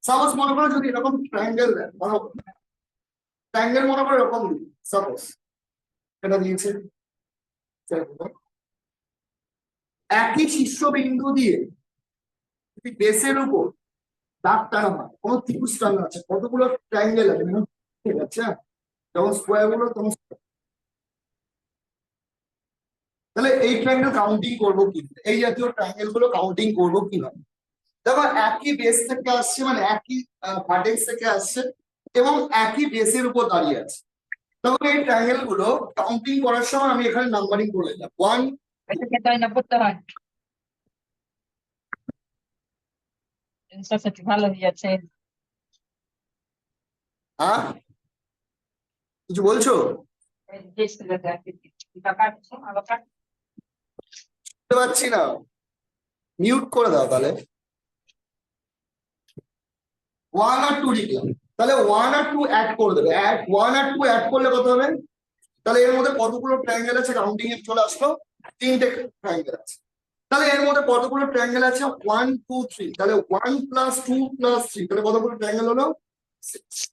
Suppose মনে করো যদি এরকম ট্রায়াঙ্গেল দেয়, ট্রায়াঙ্গেল মনে করো এরকম সাপোজ এটা দিয়েছে, একই শীর্ষবিন্দু দিয়ে যদি বেসের উপর দাগ টানা হয়, কোনো ত্রিভুজ টানা আছে, কতগুলো ট্রায়াঙ্গেল আছে ঠিক আছে, যেমন স্কোয়ার গুলো তেমন তাহলে এই ট্রায়াঙ্গেল কাউন্টিং করবো কি, এই জাতীয় ট্রায়াঙ্গেল গুলো কাউন্টিং করবো কিভাবে? দেখো একই বেস থেকে আসছে, মানে একই ভার্টেক্স থেকে আসছে এবং একই বেসের উপর দাঁড়িয়ে আছে, তখন এই ট্রায়াঙ্গেল গুলো কাউন্টিং করার সময় আমি এখানে নাম্বারিং করে দিলাম 1। Ito kita ay napuntahan. Yung sa ভালো হয়েছে। হ্যাঁ কিছু বলছো? Yes, talaga. Ipapatong mo, abakat. বুঝতে পারছি না, মিউট করে দাও তাহলে। 1 আর 2 লিখলাম, তাহলে 1 আর 2 অ্যাড করে দেবে, 1 আর 2 অ্যাড করলে কত হবে? তাহলে এর মধ্যে কতগুলো ট্রায়াঙ্গেল আছে কাউন্টিং এ চলে আসলো, 3টে ট্রায়াঙ্গেল আছে। তাহলে এর মধ্যে কতগুলো ট্রায়াঙ্গেল আছে? 1 2 3, তাহলে 1 + 2 + 3, তাহলে কতগুলো ট্রায়াঙ্গেল হলো? 6।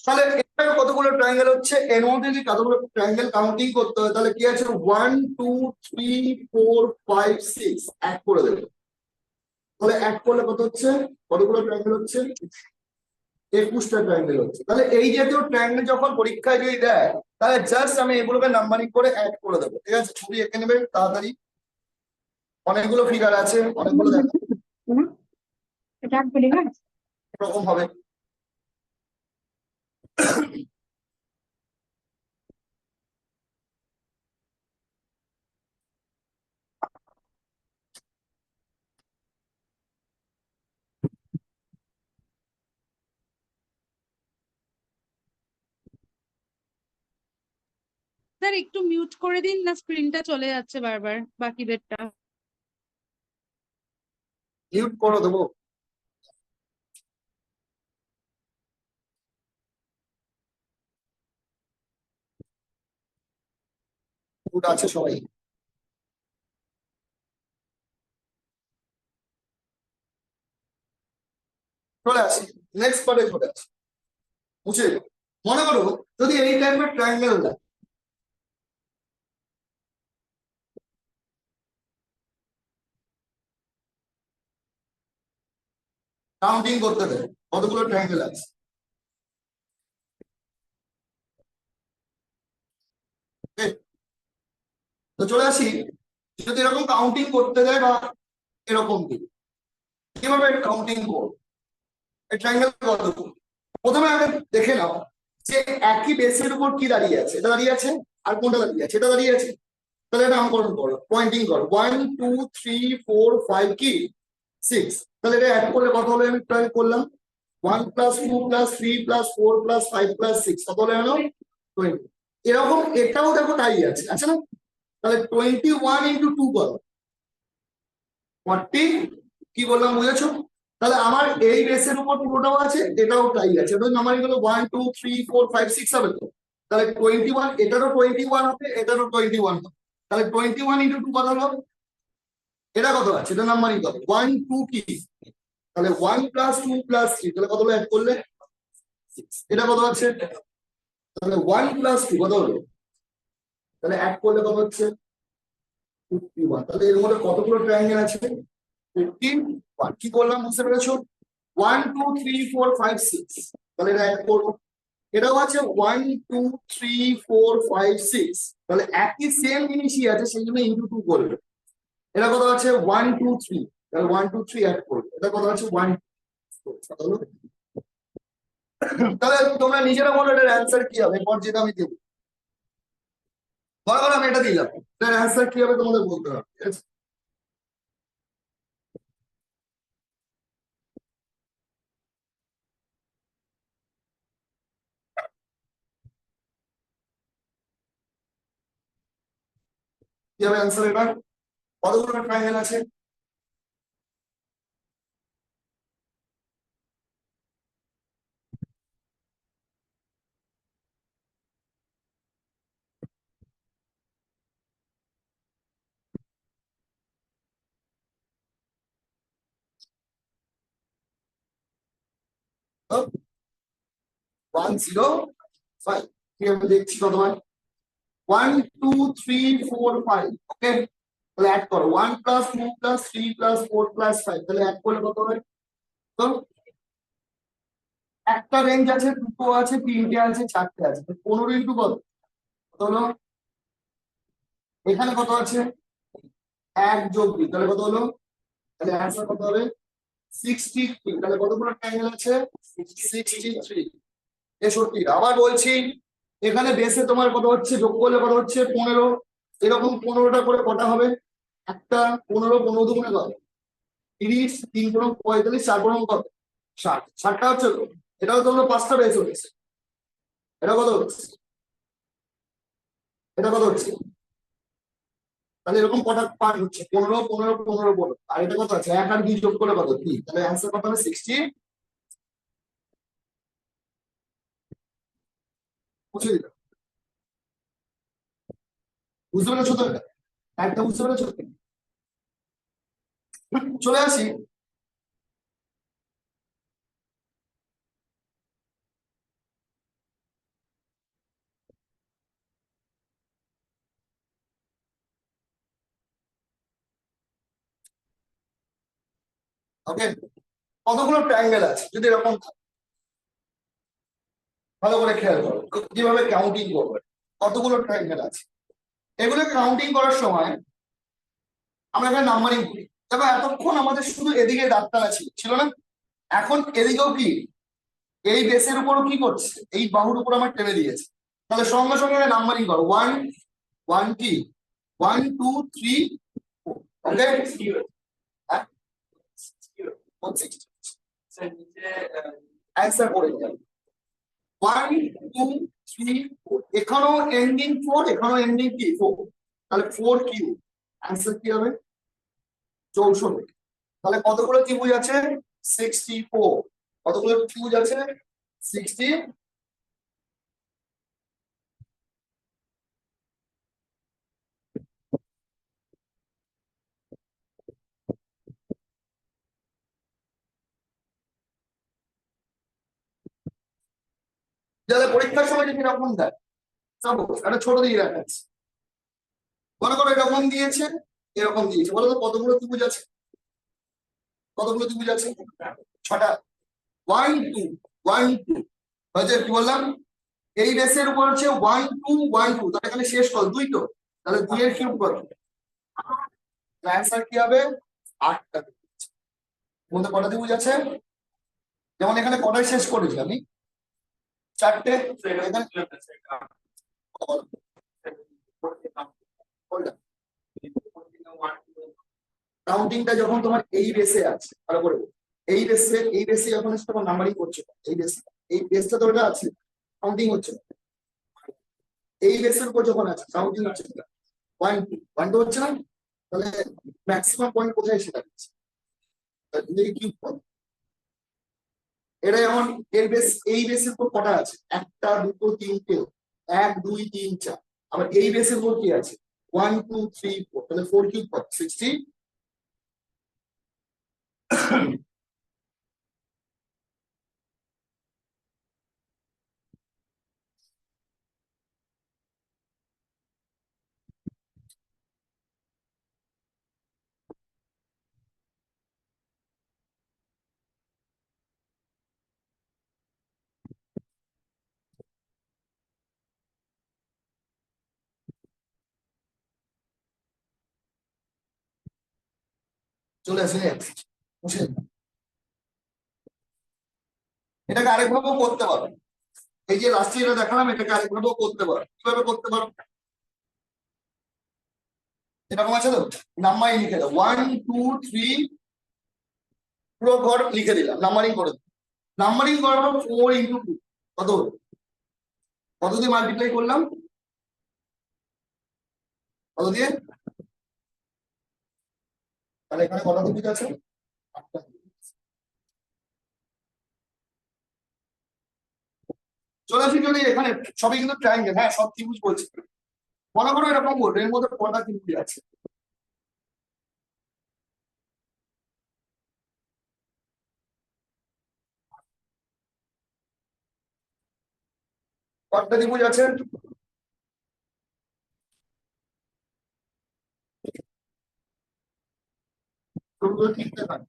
তাহলে এখানে কতগুলো ট্রায়াঙ্গেল হচ্ছে, এর মধ্যে যদি কতগুলো ট্রায়াঙ্গেল কাউন্টিং করতে হয় তাহলে কি আছে, 1 2 3 4 5 6 অ্যাড করে দেবে। তাহলে অ্যাড করলে কত হচ্ছে, কতগুলো ট্রায়াঙ্গেল হচ্ছে? 21টা ট্রায়াঙ্গেল হচ্ছে। তাহলে এই জাতীয় ট্রায়াঙ্গেল যখন পরীক্ষায় যদি দেয় তাহলে জাস্ট আমি এগুলোকে নাম্বারিং করে অ্যাড করে দেবো, ঠিক আছে? ছবি এঁকে নেবে তাড়াতাড়ি, অনেকগুলো ফিগার আছে, অনেকগুলো দেখা এরকম হবে। স্যার একটু মিউট করে দিন না, স্ক্রিনটা চলে যাচ্ছে বারবার বাকিদেরটা। মিউট করে দেবো। গুড আছে সবাই? চলে আসি, নেক্সট পার্টে চলে আসি। বুঝে মনে করো যদি এই টাইপের ট্রায়াঙ্গেল দেয়, কাউন্টিং করতে দেয় কতগুলো ট্রায়াঙ্গেল আছে। Okay? তো চলে আসি, যদি এরকম কাউন্টিং করতে দেয় বা এরকম কি, কিভাবে কাউন্টিং করবো, এই ট্রায়াঙ্গেল কতগুলো? প্রথমে আগে দেখে নাও যে একই বেসের উপর কি দাঁড়িয়ে আছে, এটা দাঁড়িয়ে আছে, আর কোনটা দাঁড়িয়ে আছে, এটা দাঁড়িয়ে আছে। তাহলে এটা নামকরণ করো, পয়েন্টিং করো, 1 2 3 4 5 কি 6। তাহলে এটা অ্যাড করলে কত হলো, আমি ট্রাই করলাম 1 + 2 + 3 + 4 + 5 + 6, কত হলো? 20। এরকম এটাও দেখো তাই আছে, আছে না? তাহলে 21 × 2 কত? 40। কি বললাম বুঝেছো? তাহলে আমার এই বেসের উপর পুরোটাও আছে, এটাও তাই আছে, ওই নাম্বারিং হলো 1 2 3 4 5 6 হবে তো। তাহলে 21, এটারও 21 হবে, এটারও 21 হবে। তাহলে 21 × 2 কত হলো? এটা কত আছে, এটা নাম্বারিং কত? 1 2 কি, তাহলে 1 + 2 + 3, তাহলে কত হলো অ্যাড করলে? 6। এটা কত আছে? তাহলে 1 + 2 কত হলো? তাহলে অ্যাড করলে কত হচ্ছে? 51। তাহলে এর মধ্যে কতগুলো ট্রায়াঙ্গেল আছে? 51। কি করলাম বুঝতে পেরেছো? 1 2 3 4 5 6, তাহলে এটা অ্যাড করবো। এটাও আছে 1 2 3 4 5 6, তাহলে একই সেম জিনিসই আছে, সেই জন্য ইনটু 2 করবে। এটা কত আছে? 1 2 3, তাহলে 1 2 3 অ্যাড করবে। এটা কত আছে? 1। তাহলে তোমরা নিজেরা বলো এটার অ্যান্সার কি হবে, এরপর যেটা আমি দেবো। বরাবর আমি এটা দিলাম, এটার অ্যান্সার কি হবে তোমাদের বলতে হবে, ঠিক আছে? কি হবে অ্যান্সার এটা? কতগুলো ট্রায়াঙ্গেল আছে? 105 কি আমি দেখছি কতবার 1 2 3 4 5 ওকে তাহলে অ্যাড করো 1 প্লাস 2 প্লাস 3 প্লাস 4 প্লাস 5 তাহলে অ্যাড করলে কত হবে তো একটা রেঞ্জ আছে দুটো আছে তিনটে আছে চারটে আছে 15 ইন্টু কত কত হলো এখানে কত আছে 1 যোগ 2 তাহলে কত হলো তাহলে অ্যান্সার কত হবে 63 তাহলে কতগুলো ট্রায়াঙ্গেল আছে 63 63 আবার বলছি এখানে বেসে তোমার কত হচ্ছে যোগ করলে কত হচ্ছে 15 এরকম 15টা করে কটা হবে একটা 15 15 দুগুণে কত 30 3 গুণ 45 4 গুণ কত 60 60টা হচ্ছে তো এটাও তো হলো 5টা বেস হচ্ছে এটা কত হচ্ছে এটা কত হচ্ছে তাহলে এরকম কটা পার্ট হচ্ছে 15 15 15 15 আর এটা কত আছে 1 আর 2 যোগ করলে কত 3 তাহলে অ্যান্সার কত হবে 60 বুঝে দিলাম বুঝতে পেরেছো তো এটা একটা বুঝতে পেরেছো চলে আসি ওকে কতগুলো ট্রায়াঙ্গেল আছে যদি এরকম থাকে, ভালো করে খেয়াল করো কিভাবে কাউন্টিং করবে কতগুলো ট্রায়াঙ্গেল আছে এগুলো কাউন্টিং করার সময় আমরা এখানে নাম্বারিং করি দেখো এতক্ষণ আমাদের শুধু এদিকে দাঁতটানা ছিল না এখন এদিকেও কি এই বেসের উপরও কি করছে এই বাহুর উপর আমার টেনে দিয়েছে তাহলে সঙ্গে সঙ্গে নাম্বারিং করো 1 1 কি 1 2 3 ওকে অ্যান্সার করে যাবে 1 2 3 4 এখানেও এন্ডিং 4 এখানেও এন্ডিং কি 4 তাহলে 4 কিউ অ্যান্সার কি হবে 64 তাহলে কতগুলো ত্রিভুজ আছে 64 কতগুলো ত্রিভুজ আছে 60 যাদের পরীক্ষার সময় যদি এরকম দেয় সাপোজ একটা ছোট দিকে দেখাচ্ছে মনে করো এরকম দিয়েছে এরকম দিয়েছে বলো তো কতগুলো ত্রিভুজ আছে কতগুলো ত্রিভুজ আছে 6টা 1 2 1 2 হয়েছে কি বললাম এই বেসের উপর হচ্ছে 1 2 1 2 তাহলে এখানে শেষ কর 2 তো তাহলে 2 এর কিউব কত অ্যান্সার কি হবে 8টা মধ্যে কটা ত্রিভুজ আছে যেমন এখানে কটায় শেষ করেছি আমি 4টে কাউন্টিংটা যখন তোমার এই বেসে আছে ভালো করে এই বেসে যখন এসে তোমার নাম্বারিং করছে এই বেসটা তো ওটা আছে কাউন্টিং হচ্ছে না। এই বেসের উপর যখন আছে কাউন্টিং হচ্ছে না 1 2 1 2 হচ্ছে না তাহলে ম্যাক্সিমাম পয়েন্ট কোথায় এসে দাঁড়িয়েছে কিউব পয়েন্ট এটা যেমন এই বেসের উপর কটা আছে একটা দুটো তিনটে 1 2 3 4 আবার এই বেসের উপর কি আছে 1 2 3 4 তাহলে 4 কিউব 60 চলে আসে বুঝে এটাকে আরেকভাবেও করতে পারো এই যে লাস্টে যেটা দেখালাম এটাকে আরেকভাবেও করতে পারো কিভাবে করতে পারো এরকম আছে তো নাম্বারিং লিখে দাও 1 2 3 পুরো ঘর লিখে দিলাম নাম্বারিং করে নাম্বারিং করার পর 4 ইন্টু 2 কত হলো? কত দিয়ে মাল্টিপ্লাই করলাম কত দিয়ে তাহলে এখানে কত ত্রিভুজ আছে 8টা চলে আসি যদি এখানে সবই কিন্তু ট্রায়াঙ্গেল হ্যাঁ সব ত্রিভুজ বলছি মনে করো এরকম বলবো এর মধ্যে কটা ত্রিভুজ আছে কটা ত্রিভুজ আছে? তোমরা তিনটে থাকে।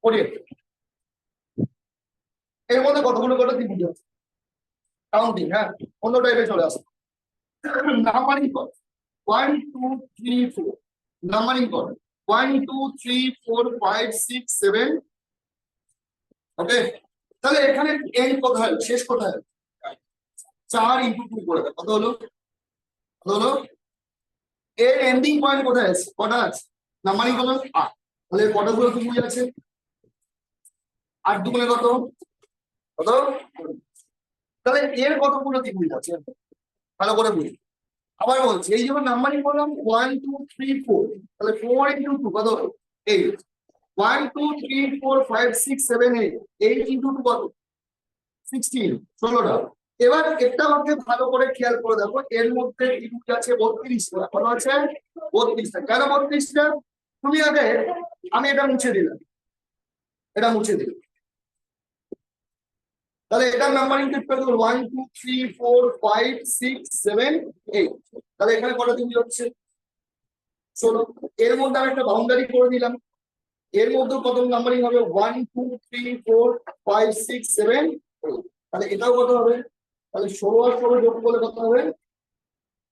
পড়িয়ে এর মধ্যে কতগুলো করে ত্রিভুজ আছে? কাউন্টিং, হ্যাঁ, অন্য টাইপে চলে আসে। নাম্বারিং কর 1 2 3 4, নাম্বারিং কর 1 2 3 4 5 6 7। ওকে, তাহলে এখানে এন্ড কোথায়, শেষ কোথায়? 4 ইনটু 2 করে দাও, কত হলো? কত হলো? এর এন্ডিং পয়েন্ট কোথায় আছে? কটা আছে? নাম্বারিং হলো 8। তাহলে কতগুলো ত্রিভুজ আছে? 8 দুগুণে কত? কত? তাহলে এর কতগুলো ত্রিভুজ আছে ভালো করে বুঝি। আবার বলছি, এই যখন নাম্বারিং করলাম 1 2 3 4, তাহলে 4 ইনটু 2 কত? 8। 1 2 3 4 5 6 7 8, 8 ইনটু 2 কত? 16, 16টা। এবার একটা আমাকে ভালো করে খেয়াল করে দেখো, এর মধ্যে ত্রিভুজ আছে 32টা। কত আছে? 32টা। কেন 32টা? তুমি আগে, আমি এটা মুছে দিলাম, এটা মুছে দিলাম, তাহলে এটার নাম্বারিং টিপে দেবো 1 2 3 4 5 6 7 8। তাহলে এখানে কটা ত্রিভুজ হচ্ছে? 16। এর মধ্যে আমি একটা বাউন্ডারি করে দিলাম, এর মধ্যে কত নাম্বারিং হবে? 1 2 3 4 5 6 7 8। তাহলে এটাও কত হবে? তাহলে 16 আর 16 যোগ করলে কত হবে?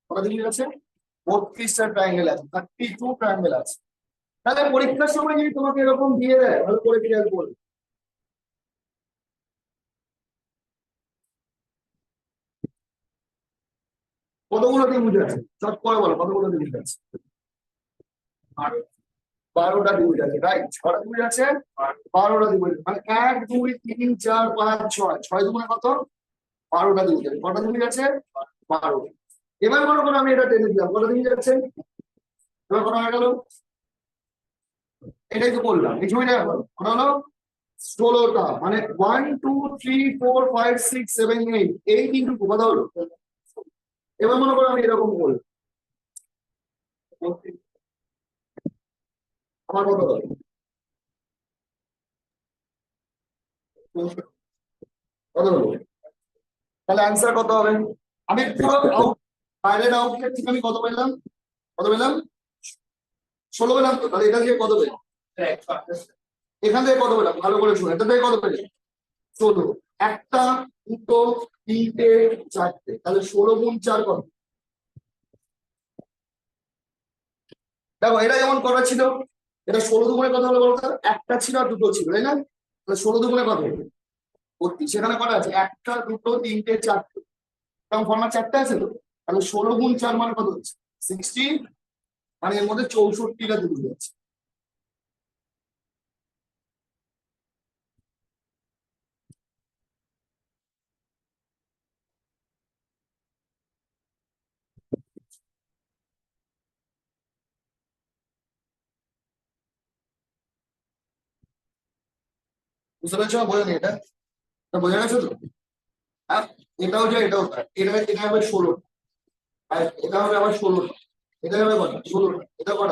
কটা ত্রিভুজ আছে? 32টা ট্রায়াঙ্গেল আছে, 32 ট্রায়াঙ্গেল আছে। তাহলে পরীক্ষার সময় যদি তোমাকে এরকম দিয়ে দেয়, ভালো করে খেয়াল করবে কতগুলো ত্রিভুজ আছে, চট করে বলো কতগুলো ত্রিভুজ আছে? 12টা ত্রিভুজ আছে, রাইট। ছটা ত্রিভুজ আছে, 12টা ত্রিভুজ, মানে 1 2 3 4 5 6, 6 দুগুণে কত? 12টা ত্রিভুজ আছে। কটা ত্রিভুজ আছে? 12। এবার মনে করো আমি এটা টেনে দিলাম, কটা ত্রিভুজ আছে? এবার কটা হয়ে গেল? এটাই তো বললাম, এই ছবিটা কটা হলো? 16টা। মানে 1 2 3 4 5 6 7 8, 8 ইনটু 2 কত হলো? এবার মনে করো আমি এরকম বলি, আমার কত হলো? কত হলো? তাহলে অ্যান্সার কত হবে? আমি পুরো আউট, বাইরের আউটলেট থেকে আমি কত পেলাম? কত পেলাম? 16 পেলাম তো। তাহলে এটা থেকে কত পেলাম? এখান থেকে কত পেলাম? ভালো করে শুনো, এটা থেকে কত পেলাম? 16। একটা, দুটো, তিনটে, চারটে, তাহলে 16 গুণ 4 কত? দেখো এটা যেমন করা ছিল, এটা 16 দুগুণে কত হলো বলতো? একটা ছিল আর দুটো ছিল, তাই না? তাহলে 16 দুগুণে কত হলো? 32। সেখানে কটা আছে? একটা, দুটো, তিনটে, চারটে, কারণ ফর্মার চারটে আছে তো। তাহলে 16 গুণ 4 মানে কত হচ্ছে? 60। মানে এর মধ্যে 64টা ত্রিভুজ আছে। বুঝতে পেরেছো? বোঝা নেই এটা? এটা বোঝা গেছে তো? আর এটাও যে এটাও তাই। এটা হবে 16, আর এটা হবে আবার 16, এটা হবে কত? 16, এটা কত?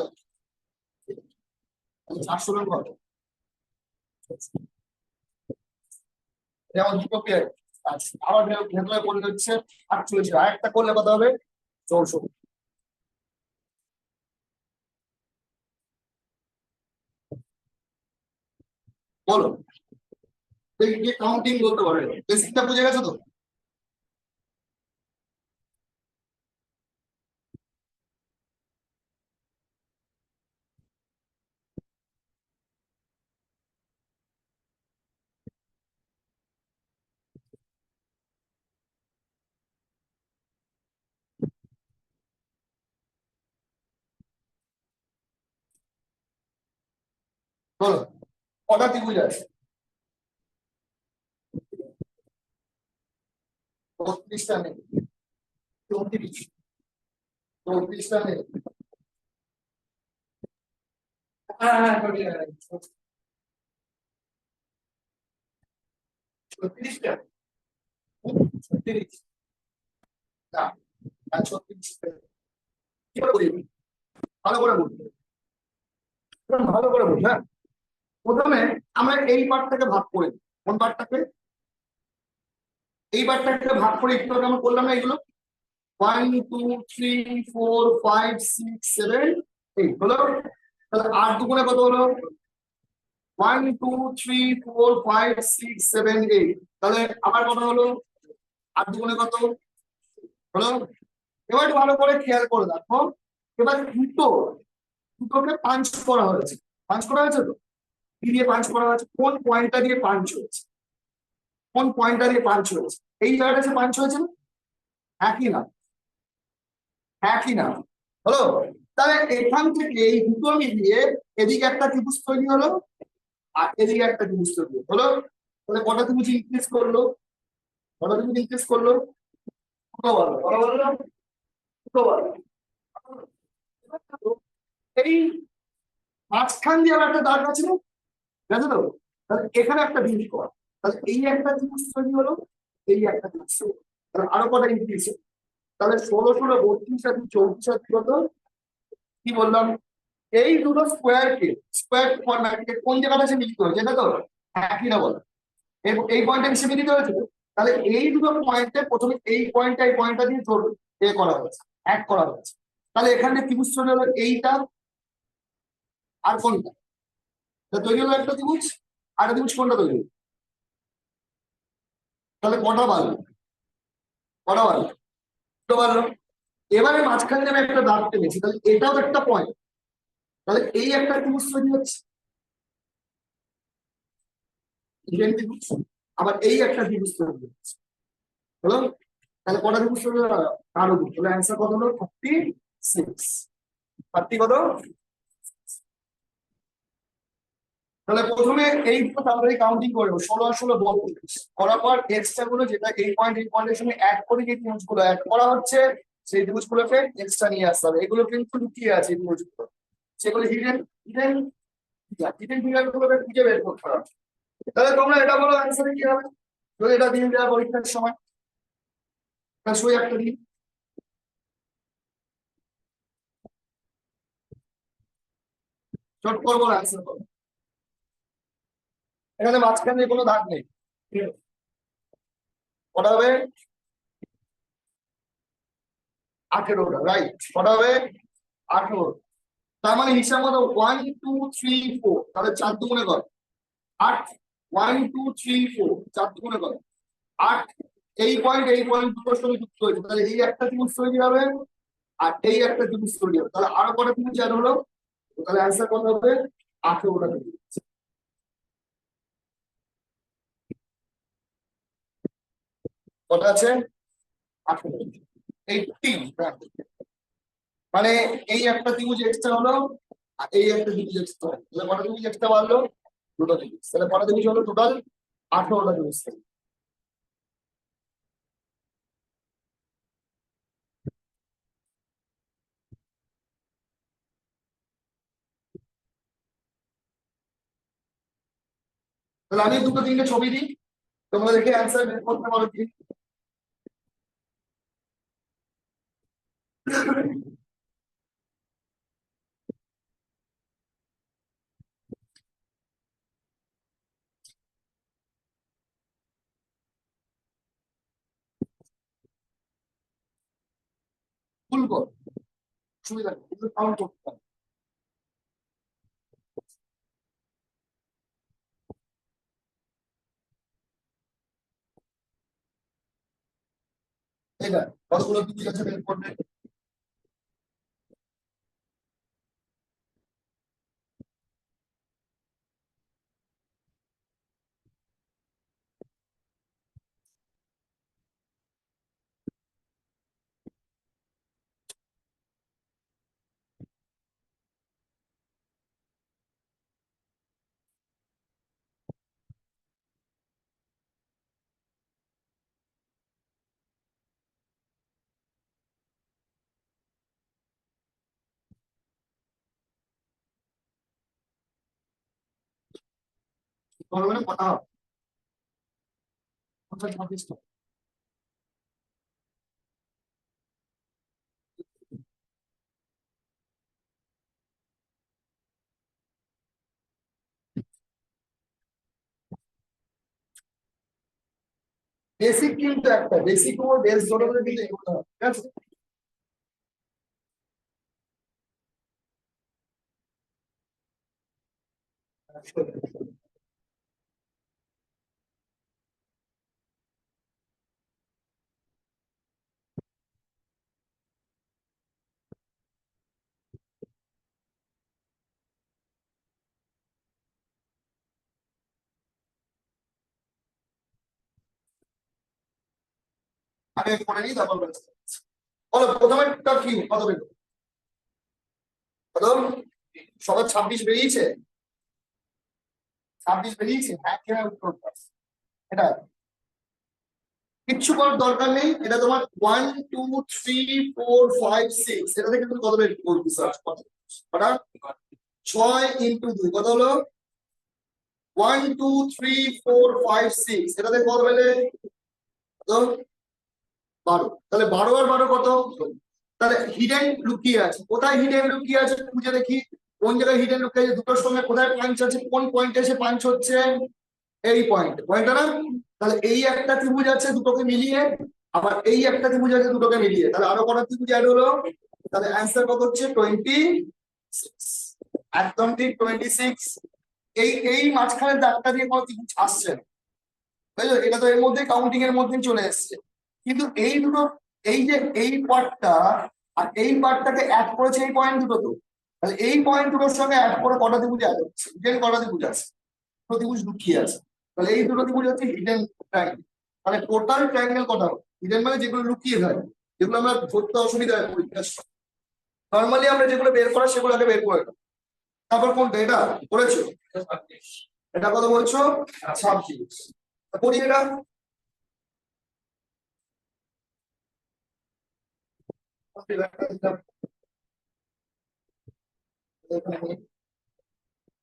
416 কত? যেমন দুটো পেয়ার আছে, আবার ভেতরে বলে দিচ্ছে 48, আর একটা করলে কত হবে? 64। বলো, দেখি কাউন্টিং বলতে পারে, বেসিকটা বুঝে গেছো তো? বলো, কটা ত্রিভুজ আছে? 32টা নেই, 34, 34টা নেই, 36টা 36 না আর 36 কি করে বলি ভালো করে বলি ভালো করে বলি হ্যাঁ প্রথমে আমরা এই পার্টটাকে ভাগ করে দিই কোন পার্টটাকে এই পার্টটাকে ভাগ করে একটু আগে আমরা করলাম না এগুলো 1 2 3 4 5 6 7 8 হলো তাহলে 8 দুগুণে কত হলো 1 2 3 4 5 6 7 8 তাহলে আবার কত হলো 8 দুগুণে কত হলো এবার একটু ভালো করে খেয়াল করে দেখো এবার দুটোকে পাঞ্চ করা হয়েছে পাঞ্চ করা হয়েছে তো কি দিয়ে পাঞ্চ করা হয়েছে কোন পয়েন্টটা দিয়ে পাঞ্চ হয়েছে কোন পয়েন্টটা দিয়ে পাঞ্চ হয়েছে এই জায়গাটা যে পাঞ্চ হয়েছে না একই না একই না হলো তাহলে এখান থেকে এই দুটো মিলিয়ে এদিকে একটা ত্রিভুজ তৈরি হলো আর এদিকে একটা ত্রিভুজ তৈরি হলো তাহলে কটা ত্রিভুজ ইনক্রিজ করলো কটা ত্রিভুজ ইনক্রিজ করলো দুটো বলো কটা বললো দুটো বলো এই মাঝখান দিয়ে আবার একটা দাগ আছে না বুঝলে তো তাহলে এখানে একটা বিন্দু কর তাহলে এই একটা ত্রিভুজ তৈরি হলো এই একটা ত্রিভুজ তৈরি হলো। তাহলে আরো কটা ইনক্রিজ তাহলে 16 16 32 আর 34 আর কত কি বললাম এই দুটো স্কোয়ার ফরম্যাটকে কোন জায়গাটা এসে মিলিত হয়েছে এটা তো একই না বলো এই পয়েন্টটা এসে মিলিত হয়েছে তাহলে এই দুটো পয়েন্টে প্রথমে এই পয়েন্টটা দিয়ে জোর করা হয়েছে এক করা হয়েছে তাহলে এখানে ত্রিভুজ তৈরি হলো এইটা আর কোনটা তৈরি হলো একটা ত্রিভুজ আর ত্রিভুজ কোনটা তৈরি হলো তাহলে কটা বাড়লো কটা বাড়লো দুটো বাড়লো এবারে মাঝখানে আমি একটা দাগ টেনেছি তাহলে এটাও একটা পয়েন্ট তাহলে এই একটা ত্রিভুজ তৈরি হচ্ছে ত্রিভুজ আবার এই একটা ত্রিভুজ তৈরি হচ্ছে হলো তাহলে কটা ত্রিভুজ তৈরি হলো আরো দুটো তাহলে অ্যান্সার কত হলো 36 30 কত তাহলে প্রথমে এই দুটো তাড়াতাড়ি কাউন্টিং করবো 16 আর 16 32 করার পর এক্সট্রা গুলো যেটা এই পয়েন্টের সঙ্গে অ্যাড করে যে ত্রিভুজ গুলো অ্যাড করা হচ্ছে সেই ত্রিভুজ গুলোকে এক্সট্রা নিয়ে আসতে হবে এগুলো কিন্তু লুকিয়ে আছে ত্রিভুজ গুলো সেগুলো হিডেন হিডেন হিডেন ফিগার গুলোকে খুঁজে বের করতে হবে তাহলে তোমরা এটা বলো অ্যান্সারে কি হবে যদি এটা দিয়ে দেওয়া পরীক্ষার সময় তা সই একটা দিন চট করবো অ্যান্সার করবো এখানে মাঝখানে কোনো দাগ নেই কটা হবে 18টা রাইট কটা হবে 18 তার মানে হিসাব মতো 1 2 3 4 তাহলে 4 দুগুণে কর 8 1 2 3 4 4 দুগুণে কর 8 এই পয়েন্ট দুটোর সঙ্গে যুক্ত হয়েছে তাহলে এই একটা ত্রিভুজ তৈরি হবে আর এই একটা ত্রিভুজ তৈরি হবে তাহলে আরো কটা ত্রিভুজ অ্যাড হলো তাহলে অ্যান্সার কত হবে 18টা ত্রিভুজ কটা আছে 18 18 মানে এই একটা ত্রিভুজ এক্সট্রা হলো আর এই একটা ত্রিভুজ এক্সট্রা হলো তাহলে কটা ত্রিভুজ এক্সট্রা বাড়লো দুটো ত্রিভুজ তাহলে কটা ত্রিভুজ হলো টোটাল 18টা ত্রিভুজ তাহলে আমি দুটো তিনটে ছবি দিই তোমরা দেখে অ্যান্সার বের করতে পারো কি ভুল কর সুবিধা নেই কিন্তু কাউন্ট করতে হবে এটা কতগুলো ত্রিভুজ আছে বের করবে তোমার মানে কটা হবে 26টা। বেসিক কিন্তু একটা বেসিক ও বেস ধরে ধরে কিন্তু এগোতে হবে, ঠিক আছে? আগে করে নিই তারপর বলছি। বলো প্রথমে কি কত বের কত? সবার 26 বেরিয়েছে? 26 বেরিয়েছে, হ্যাঁ কিনা উত্তর দাও। এটা কিচ্ছু করার দরকার নেই, এটা তোমার 1 2 3 4 5 6, এটা থেকে তুমি কত বের করবে সার্চ করো। কটা? 6 ইনটু 2 কত হলো? 1 2 3 4 5 6, এটা থেকে কত পেলে? কত? 12। তাহলে 12 আর 12 কত? তাহলে হিডেন লুকিয়ে আছে, কোথায় হিডেন লুকিয়ে আছে খুঁজে দেখি। কোন জায়গায় হিডেন লুকিয়ে আছে, দুটোর সঙ্গে কোথায় পাঞ্চ আছে, কোন পয়েন্টে এসে পাঞ্চ হচ্ছে? এই পয়েন্টটা না? তাহলে এই একটা ত্রিভুজ আছে দুটোকে মিলিয়ে, আবার এই একটা ত্রিভুজ আছে দুটোকে মিলিয়ে, তাহলে আরো কটা ত্রিভুজ অ্যাড হলো? তাহলে অ্যান্সার কত হচ্ছে? 26। একদম ঠিক 26। এই মাঝখানে দাগটা দিয়ে কোনো ত্রিভুজ আসছে না, বুঝলো? এটা তো এর মধ্যে কাউন্টিং এর মধ্যে চলে এসছে, কিন্তু এই দুটো, এই যে এই পার্টটা আর এই পার্টটাকে অ্যাড করেছে এই পয়েন্ট দুটো, তো তাহলে এই পয়েন্ট দুটোর সঙ্গে অ্যাড করে কটা ত্রিভুজ অ্যাড হচ্ছে? হিডেন কটা ত্রিভুজ আছে? দুটো ত্রিভুজ লুকিয়ে আছে, তাহলে এই দুটো ত্রিভুজ হচ্ছে হিডেন ট্রায়াঙ্গেল। তাহলে টোটাল ট্রায়াঙ্গেল কটা হবে? হিডেন মানে যেগুলো লুকিয়ে থাকে, যেগুলো আমরা ধরতে অসুবিধা হয় পরীক্ষার সময়। নর্মালি আমরা যেগুলো বের করা সেগুলো আগে বের করে নাও। তারপর কোনটা এটা করেছো? এটা কত বলছো? 26। করি এটা।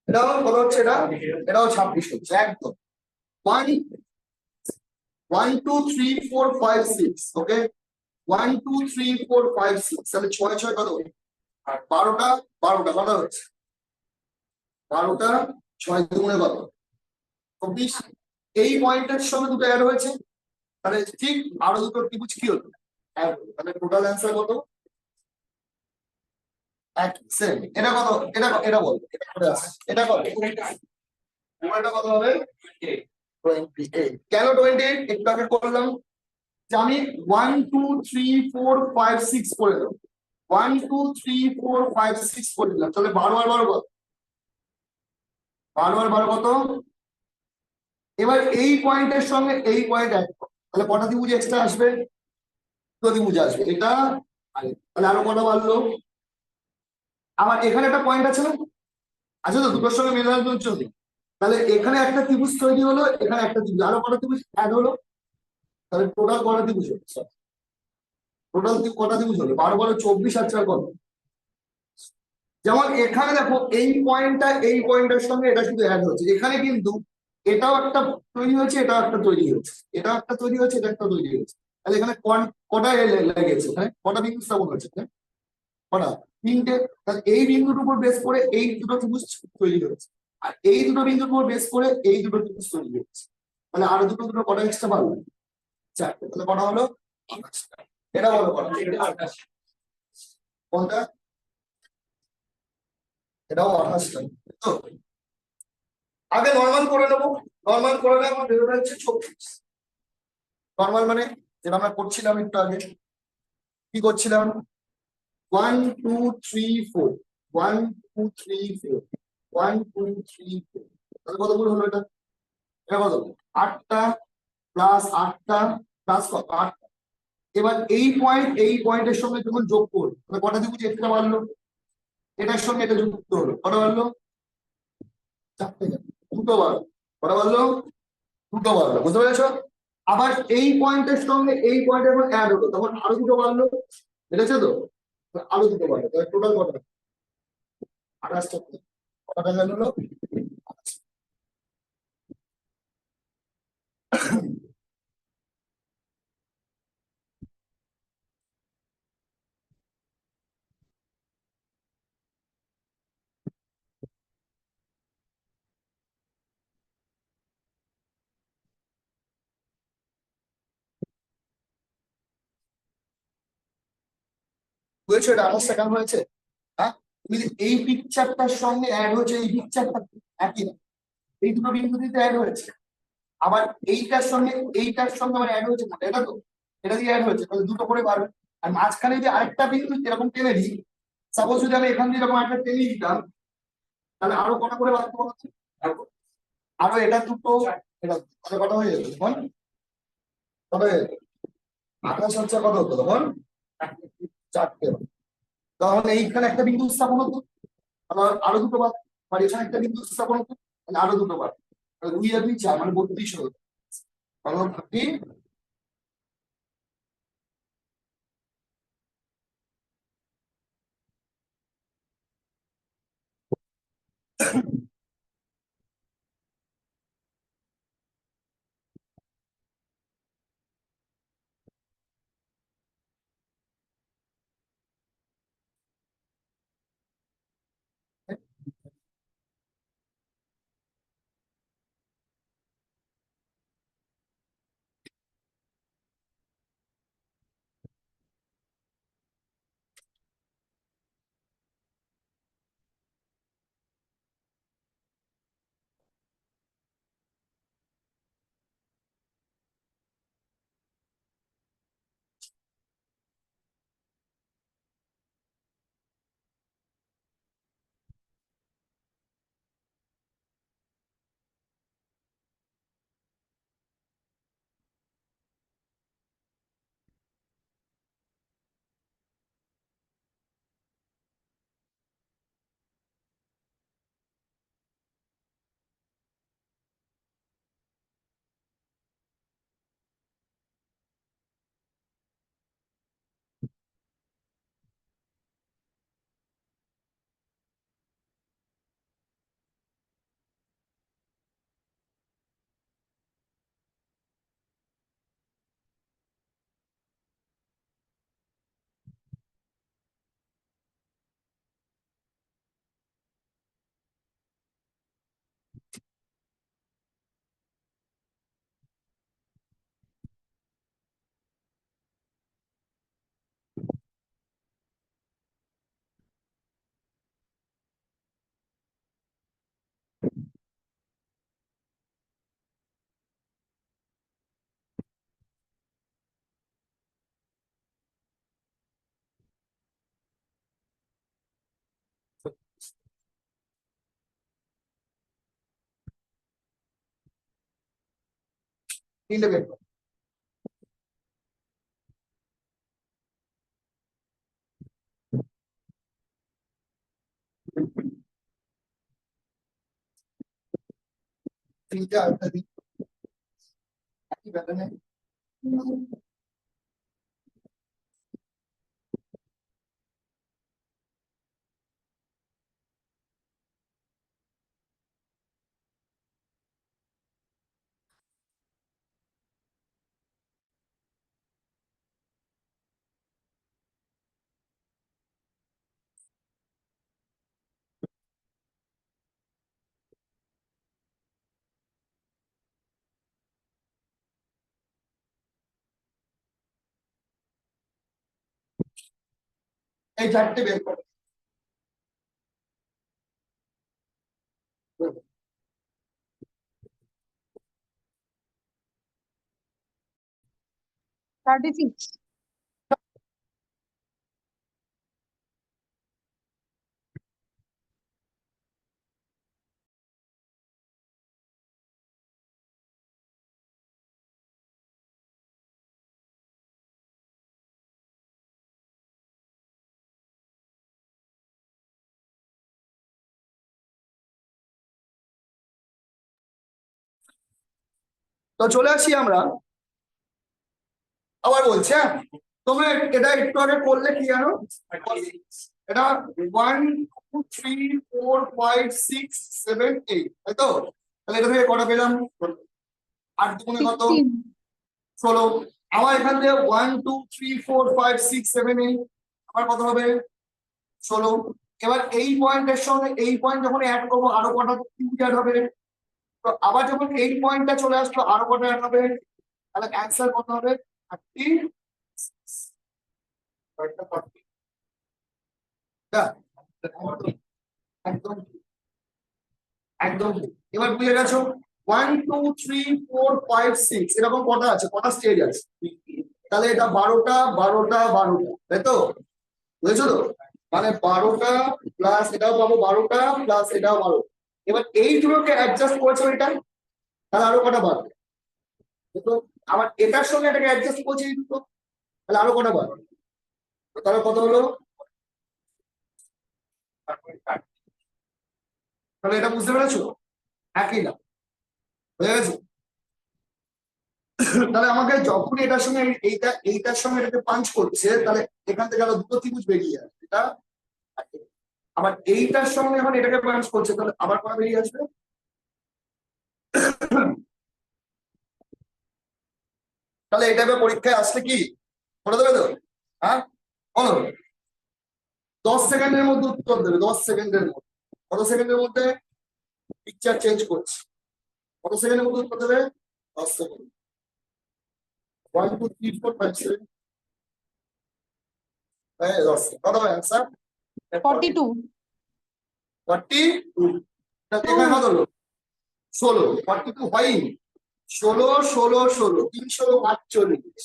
এটাও কত হচ্ছে? এটাও 26 হচ্ছে একদম। 1 1 2 3 4 5 6, ওকে 1 2 3 4 5 6, তাহলে 6 6 কত? আর 12টা 12টা কত হচ্ছে? 12টা 6 দুগুণে কত? 24। এই পয়েন্টের সঙ্গে দুটো অ্যাড হয়েছে, তাহলে ঠিক আরো দুটো ত্রিভুজ কি হলো? add হলো। তাহলে টোটাল অ্যান্সার কত? এক সেম। এটা কত? এটা বল, এটা করে আসে, এটা কত? এটা কত হবে? 28। কেন 28? একটু আগে করলাম যে আমি 1 2 3 4 5 6 করে দেবো, 1 2 3 4 5 6 করে দিলাম, তাহলে 12 আর 12 কত? 12 আর 12 কত? এবার এই পয়েন্টের সঙ্গে এই পয়েন্ট অ্যাড করো, তাহলে কটা ত্রিভুজ এক্সট্রা আসবে? দুটো ত্রিভুজ আসবে, এটা আর এটা। তাহলে আরো কটা বাড়লো? আমার এখানে একটা পয়েন্ট আছে না, আচ্ছা তো দুটোর সঙ্গে মিলে আসবে চলবে। তাহলে এখানে একটা ত্রিভুজ তৈরি হলো, এখানে একটা ত্রিভুজ, আরো কটা ত্রিভুজ অ্যাড হলো, তাহলে টোটাল কটা ত্রিভুজ হলো? টোটাল কটা ত্রিভুজ হলো? 12 12 24 আর 4 কত? যেমন এখানে দেখো এই পয়েন্টটা এই পয়েন্টের সঙ্গে এটা শুধু অ্যাড হচ্ছে, এখানে কিন্তু এটাও একটা তৈরি হয়েছে, এটাও একটা তৈরি হয়েছে, এটাও একটা তৈরি হয়েছে, এটা একটা তৈরি হয়েছে। তাহলে এখানে কটা লেগেছে? এখানে কটা বিন্দু স্থাপন হয়েছে? কটা? 3টে। তাহলে এই বিন্দুর উপর বেস করে এই দুটো ত্রিভুজ তৈরি হয়েছে, আর এই দুটো বিন্দুর উপর বেস করে এই দুটো ত্রিভুজ তৈরি হয়েছে। তাহলে আরো দুটো দুটো কটা এক্সট্রা পারবে? 4টে। তাহলে কটা হলো? 28টা। এটা বলো কটা? কোনটা? এটাও 28টা। তো আগে নর্মাল করে নেবো, নর্মাল করে নেবো, আমার বেরোবে হচ্ছে 26। নর্মাল মানে যেটা আমরা করছিলাম একটু আগে, কি করছিলাম? 1 2 3 4, 1 2 3 4, 1 2 3 4, তাহলে কতগুলো হলো এটা? এটা কত? 8টা প্লাস 8টা প্লাস কত? 8টা। এবার এই পয়েন্টের সঙ্গে যখন যোগ করবো তাহলে কটা ত্রিভুজ এক্সট্রা বাড়লো? এটার সঙ্গে এটা যুক্ত হলো, কটা বাড়লো? 4টে। দুটো বাড়লো, কটা বাড়লো? দুটো বাড়লো, বুঝতে পেরেছো? আবার এই পয়েন্টের সঙ্গে এই পয়েন্ট এখন অ্যাড হলো, তখন আরো দুটো বাড়লো, বুঝেছো তো? আরো দুটো বাড়লো, তাহলে টোটাল কটা? 28টা। কটা গেল হলো? বুঝেছো এটা আমার সেকেন্ড হয়েছে? হ্যাঁ, তুমি যে এই পিকচারটার সঙ্গে অ্যাড হয়েছে, এই পিকচারটা একই না, এই দুটো বিন্দুতে অ্যাড হয়েছে, আবার এইটার সঙ্গে আবার অ্যাড হয়েছে না, এটা তো এটা দিয়ে অ্যাড হয়েছে, তাহলে দুটো করে পারবে। আর মাঝখানে যে আরেকটা বিন্দু এরকম টেনে দিই, সাপোজ যদি আমি এখান দিয়ে এরকম একটা টেনে দিতাম, তাহলে আরো কটা করে বাড়তে পারছে, আরো এটা দুটো, এটা তাহলে কটা হয়ে যাবে তখন? তবে 28 হচ্ছে কত হতো তখন? 4টে। তখন এইখানে একটা বিন্দু স্থাপন হতো, আবার আরো দুটো বার, আর এখানে একটা বিন্দু স্থাপন হতো, তাহলে আরো দুটো বার, তাহলে 2 আর 2 4 মানে 32 হলো। তখন 30। তিনটে বের করো। তিনটে আরেকটা দিই, একই প্যাটার্নে। এই 4টে বের করো। Thirty six. তো চলে আসি আমরা, আবার বলছি হ্যাঁ, তোমরা এটা একটু আগে করলে কি জানো, এটা 1 2 3 4 5 6 7 8, তাই তো? তাহলে এটা থেকে কটা পেলাম? 8 দুগুণে কত 16 16। আবার এখান থেকে 1 2 3 4 5 6 7 8 আবার কত হবে 16। এবার এই পয়েন্টের সঙ্গে এই পয়েন্ট যখন অ্যাড করবো আরো কটা ত্রিভুজ অ্যাড হবে, তো আবার যখন এই পয়েন্টটা চলে আসলো আরো কটা অ্যাড হবে, তাহলে অ্যান্সার কত হবে 30। একদম একদম এবার বুঝে গেছো 1 2 3 4 5 6 এরকম কটা আছে, কটা স্টেজ আছে, তাহলে এটা 12টা 12টা 12টা, তাই তো বুঝেছো তো, মানে 12টা প্লাস এটাও পাবো 12টা প্লাস এটাও 12। এবার এই দুটোকে অ্যাডজাস্ট করেছো এটা, তাহলে আরো কটা বাড়বে, তো আবার এটার সঙ্গে এটাকে অ্যাডজাস্ট করছে এই দুটো, তাহলে আরো কটা বাড়বে, তাহলে কত হলো, তাহলে এটা বুঝতে পেরেছো একই না হয়ে গেছে। তাহলে আমাকে যখন এটার সঙ্গে এইটার সঙ্গে এটাকে পাঞ্চ করছে, তাহলে এখান থেকে আরো দুটো ত্রিভুজ বেরিয়ে আসবে, এটা আর এটা। আবার এইটার সঙ্গে যখন এটাকে পাঞ্চ করছে, তাহলে আবার কটা বেরিয়ে আসবে, তাহলে এটা পরীক্ষায় আসলে কি করে দেবে তো, হ্যাঁ বলো 10 সেকেন্ডের মধ্যে উত্তর দেবে, 10 সেকেন্ডের মধ্যে, কত সেকেন্ডের মধ্যে পিকচার চেঞ্জ করছে, কত সেকেন্ডের মধ্যে উত্তর দেবে 10 সেকেন্ড। 1 2 3 4 5 6 10 কত হবে অ্যান্সার 42 42। এখানে কত হলো 16, 42 হয়নি, 16 16 16 3 16 48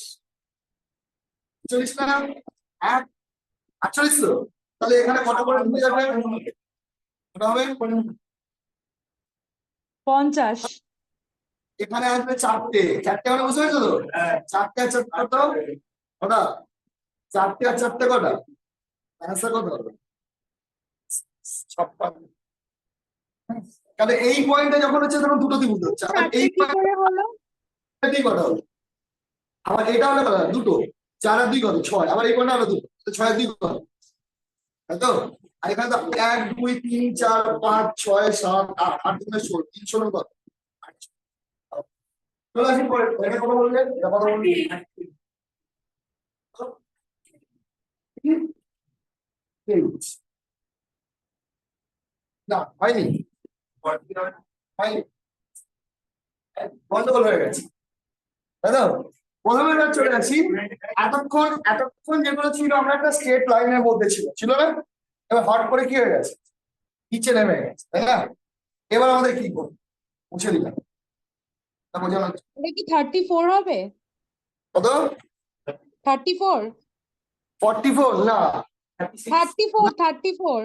48 না 1 48 তো, তাহলে এখানে কটা করে ঢুকে যাবে, কটা হবে 50 এখানে আসবে 4টে, 4টে মানে বুঝতে পেরেছো তো, 4টে আর 4টে কত কটা, 4টে আর 4টে কটা, অ্যান্সার কত হবে 56। তাহলে এই পয়েন্টে যখন হচ্ছে তখন দুটো ত্রিভুজ হচ্ছে, আর এই কি করে হলো পয়েন্টে কটা হলো, আবার এটা হলো কটা দুটো, 4 আর 2 কত 6, আবার এই পয়েন্টে হলো দুটো, 6 আর 2 কত, তাই তো, আর এখানে তো 1 2 3 4 5 6 7 8 8 দুগুণে 16 3 16 কত, চলে আসি পরে এটা কত বললেন, এটা কত বললেন না হয়নি, হয়নি, গন্ডগোল হয়ে গেছে, তাই তো, প্রথমে এবার চলে আসি, এতক্ষণ যেগুলো ছিল আমরা একটা স্ট্রেট লাইনের মধ্যে ছিল না, এবার হট করে কি হয়ে গেছে নিচে নেমে গেছে, তাই না, এবার আমাদের কি করবো মুছে দিলাম, তা বোঝানো হচ্ছে। এটা কি 34 হবে কত 34 44 না 34 34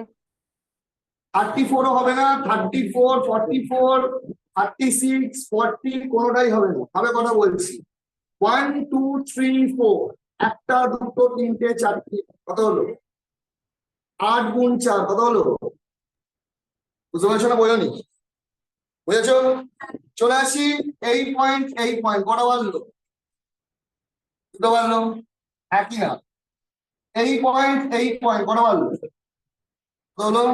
34ও হবে না, 34 44 36 40 কোনোটাই হবে না, হবে কথা বলছি 1 2 3 4 একটা দুটো তিনটে চারটে কত হলো 8 গুণ 4 কত হলো, বুঝতে পারছো না বোঝনি, বুঝেছো, চলে আসি এই পয়েন্ট কটা বাড়লো, দুটো বাড়লো একই না, এই পয়েন্ট কটা বাড়লো, কত হলো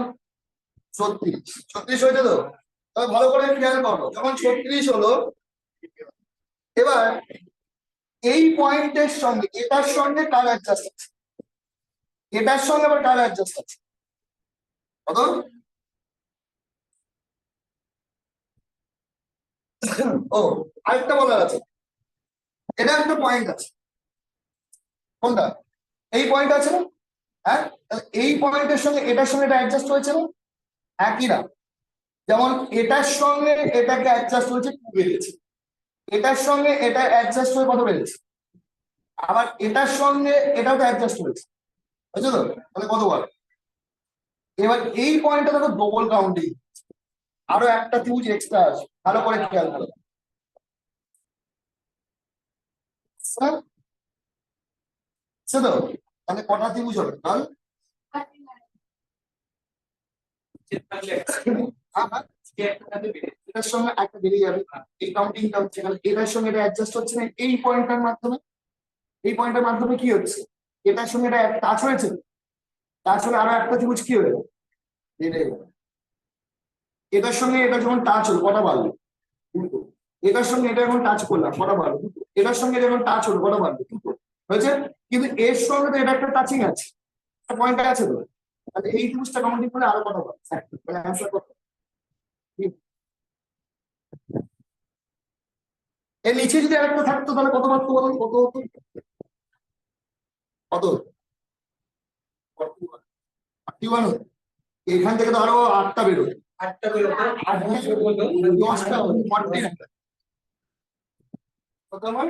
36, 36 হয়েছে তো, তবে ভালো করে খেয়াল করো যখন 36 হলো, এবার এই পয়েন্টের সঙ্গে এটার সঙ্গে কার অ্যাডজাস্ট আছে, এটার সঙ্গে আবার কার অ্যাডজাস্ট আছে, কত ও আরেকটা বলার আছে, এটা একটা পয়েন্ট আছে, কোনটা এই পয়েন্ট আছে না, হ্যাঁ তাহলে এই পয়েন্টের সঙ্গে এটার সঙ্গে এটা অ্যাডজাস্ট হয়েছে না, একই না, যেমন এটার সঙ্গে এটাকে অ্যাডজাস্ট হয়েছে 2 বেড়েছে, এটার সঙ্গে এটা অ্যাডজাস্ট হয়ে কত বেড়েছে, আবার এটার সঙ্গে এটাও তো অ্যাডজাস্ট হয়েছে, বুঝছো তো, তাহলে কত বার, এবার এই পয়েন্টটা দেখো ডবল কাউন্টিং, আরো একটা ত্রিভুজ এক্সট্রা আছে, ভালো করে খেয়াল করো, স্যার তো তাহলে কটা ত্রিভুজ হবে তাহলে, এটার সঙ্গে একটা বেরিয়ে যাবে, এই কাউন্টিংটা হচ্ছে, এটার সঙ্গে এটা অ্যাডজাস্ট হচ্ছে না এই পয়েন্টটার মাধ্যমে, এই পয়েন্টের মাধ্যমে কি হচ্ছে, এটার সঙ্গে এটা টাচ হয়েছে, টাচ হলে আরো একটা ত্রিভুজ কি হয়ে গেল, এটার সঙ্গে এটা যখন টাচ হলো কটা বাড়লো, দুটো, এটার সঙ্গে এটা এখন টাচ করলাম, কটা বাড়বে? দুটো। এটার সঙ্গে এটা এখন টাচ হলো, কটা বাড়বে? দুটো। হয়েছে? কিন্তু এর সঙ্গে তো এটা একটা টাচিং আছে, একটা পয়েন্ট আছে তো, তাহলে এই ত্রিভুজটা কাউন্টিং করে আরো কটা বাড়বে? একটা। তাহলে অ্যান্সার কত? এর নিচে যদি আরেকটা থাকতো তাহলে কত পারতো বলো, কত হতো? কত? 41 হতো। এখান থেকে তো আরো 8টা বেরোয়, 8টা বেরোতো, 10টা হতো, 40 কত আমার?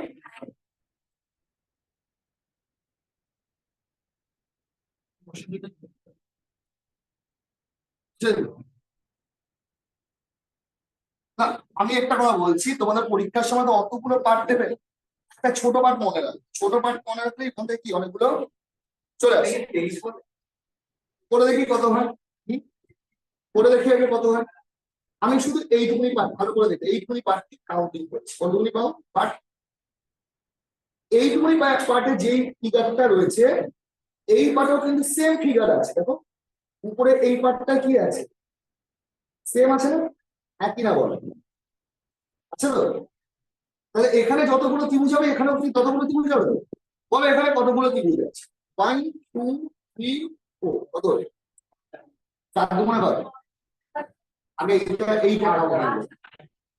না, আমি একটা কথা বলছি, তোমাদের পরীক্ষার সময় তো অতগুলো পার্ট দেবে, একটা ছোট পার্ট মনে রাখবে, ছোট পার্ট মনে রাখলে এখান থেকে কি অনেকগুলো চলে আসে। করে দেখি কত হয়, হুম? করে দেখি আগে কত হয়। আমি শুধু এইটুকুনি পার্ট ভালো করে দেখি, এইটুকুনি পার্ট কাউন্টিং করছি, কতগুলি পাও পার্ট? এইটুকুনি পার্টে যেই ফিগারটা রয়েছে, এই পার্টেও কিন্তু সেম ফিগার আছে, দেখো উপরে এই পার্টটা কি আছে, সেম আছে না, একই না বলো, আচ্ছা তো? তাহলে এখানে যতগুলো ত্রিভুজ হবে এখানেও কি ততগুলো ত্রিভুজ হবে? বলো এখানে কতগুলো ত্রিভুজ আছে? 1 2 3 4, কত হবে? 4 দুগুণে কত? আগে এইটা কাউন্টিং,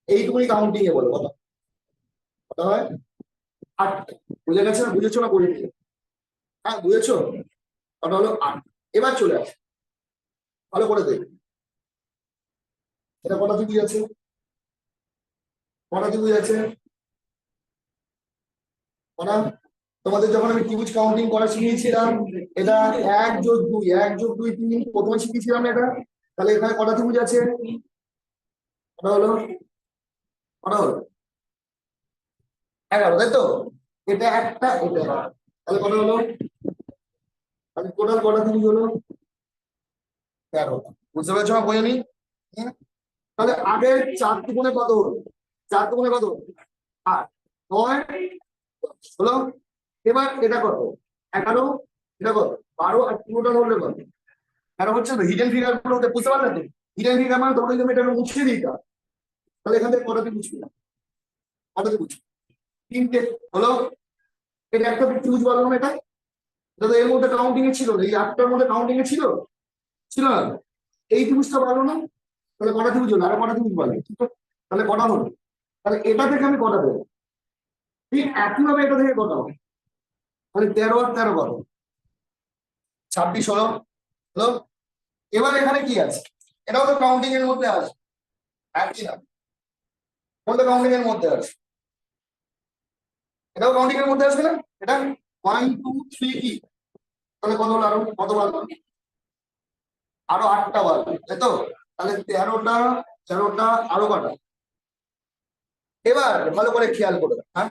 এইটুকুনি কাউন্টিং এ বলো কত? কত হয়? 8। বুঝে গেছে না? বুঝেছো না বলিনি? হ্যাঁ বুঝেছো? ওটা হলো 8। এবার চলে আসে, ভালো করে দেখবে এটা কটা ত্রিভুজ আছে, কটা ত্রিভুজ আছে, কটা? তোমাদের যখন আমি ত্রিভুজ কাউন্টিং করা শিখিয়েছিলাম, এটা 1+2 1+2 3 প্রথমে শিখিয়েছিলাম না এটা, তাহলে এখানে কটা ত্রিভুজ আছে? কটা হলো? কটা হলো? 11, তাই তো? এটা একটা, এটা একটা। তাহলে কটা হলো? তাহলে টোটাল কটা ত্রিভুজ হলো? 13টা। বুঝতে পেরেছো না বোঝনি? তাহলে আগে 4 দুগুণে কত হলো? 4 দুগুণে কত? 8 9 10 হলো। এবার এটা কত? 11, এটা কত? 12, আর টোটাল হলো কত? আর হচ্ছে তো হিডেন ফিগার গুলো বুঝতে পারলে তো? হিডেন ফিগার মানে তোমরা যদি এটা মুছিয়ে দিতাম, তাহলে এখান থেকে কটা ত্রিভুজ পেলাম? কটা ত্রিভুজ? 3টে হলো। এটা একটা ত্রিভুজ বললাম, এটা এটা তো এর মধ্যে কাউন্টিং এ ছিল না, এই 8টার মধ্যে কাউন্টিং এ ছিল, ছিল না? এই ত্রিভুজটা পারলো না, তাহলে কটা ত্রিভুজ হলো? আরো কটা ত্রিভুজ পারবে? তাহলে কটা হলো? তাহলে এটা থেকে আমি কটা দেবো? ঠিক একইভাবে এটা থেকে কটা হবে? তাহলে 13 আর 13 কত? 26 হলো। হলো। এবার এখানে কি আছে? এটাও তো কাউন্টিং এর মধ্যে আছে, একই না? কোনটা কাউন্টিং এর মধ্যে আছে? এটাও কাউন্টিং এর মধ্যে আসবে না? এটা 1 2 3 কি? তাহলে কত হলো? আরো কত বাড়বে? আরো 8টা বাড়বে, তাই তো? তাহলে 13টা আরো কটা? এবার ভালো করে খেয়াল করে দাও, হ্যাঁ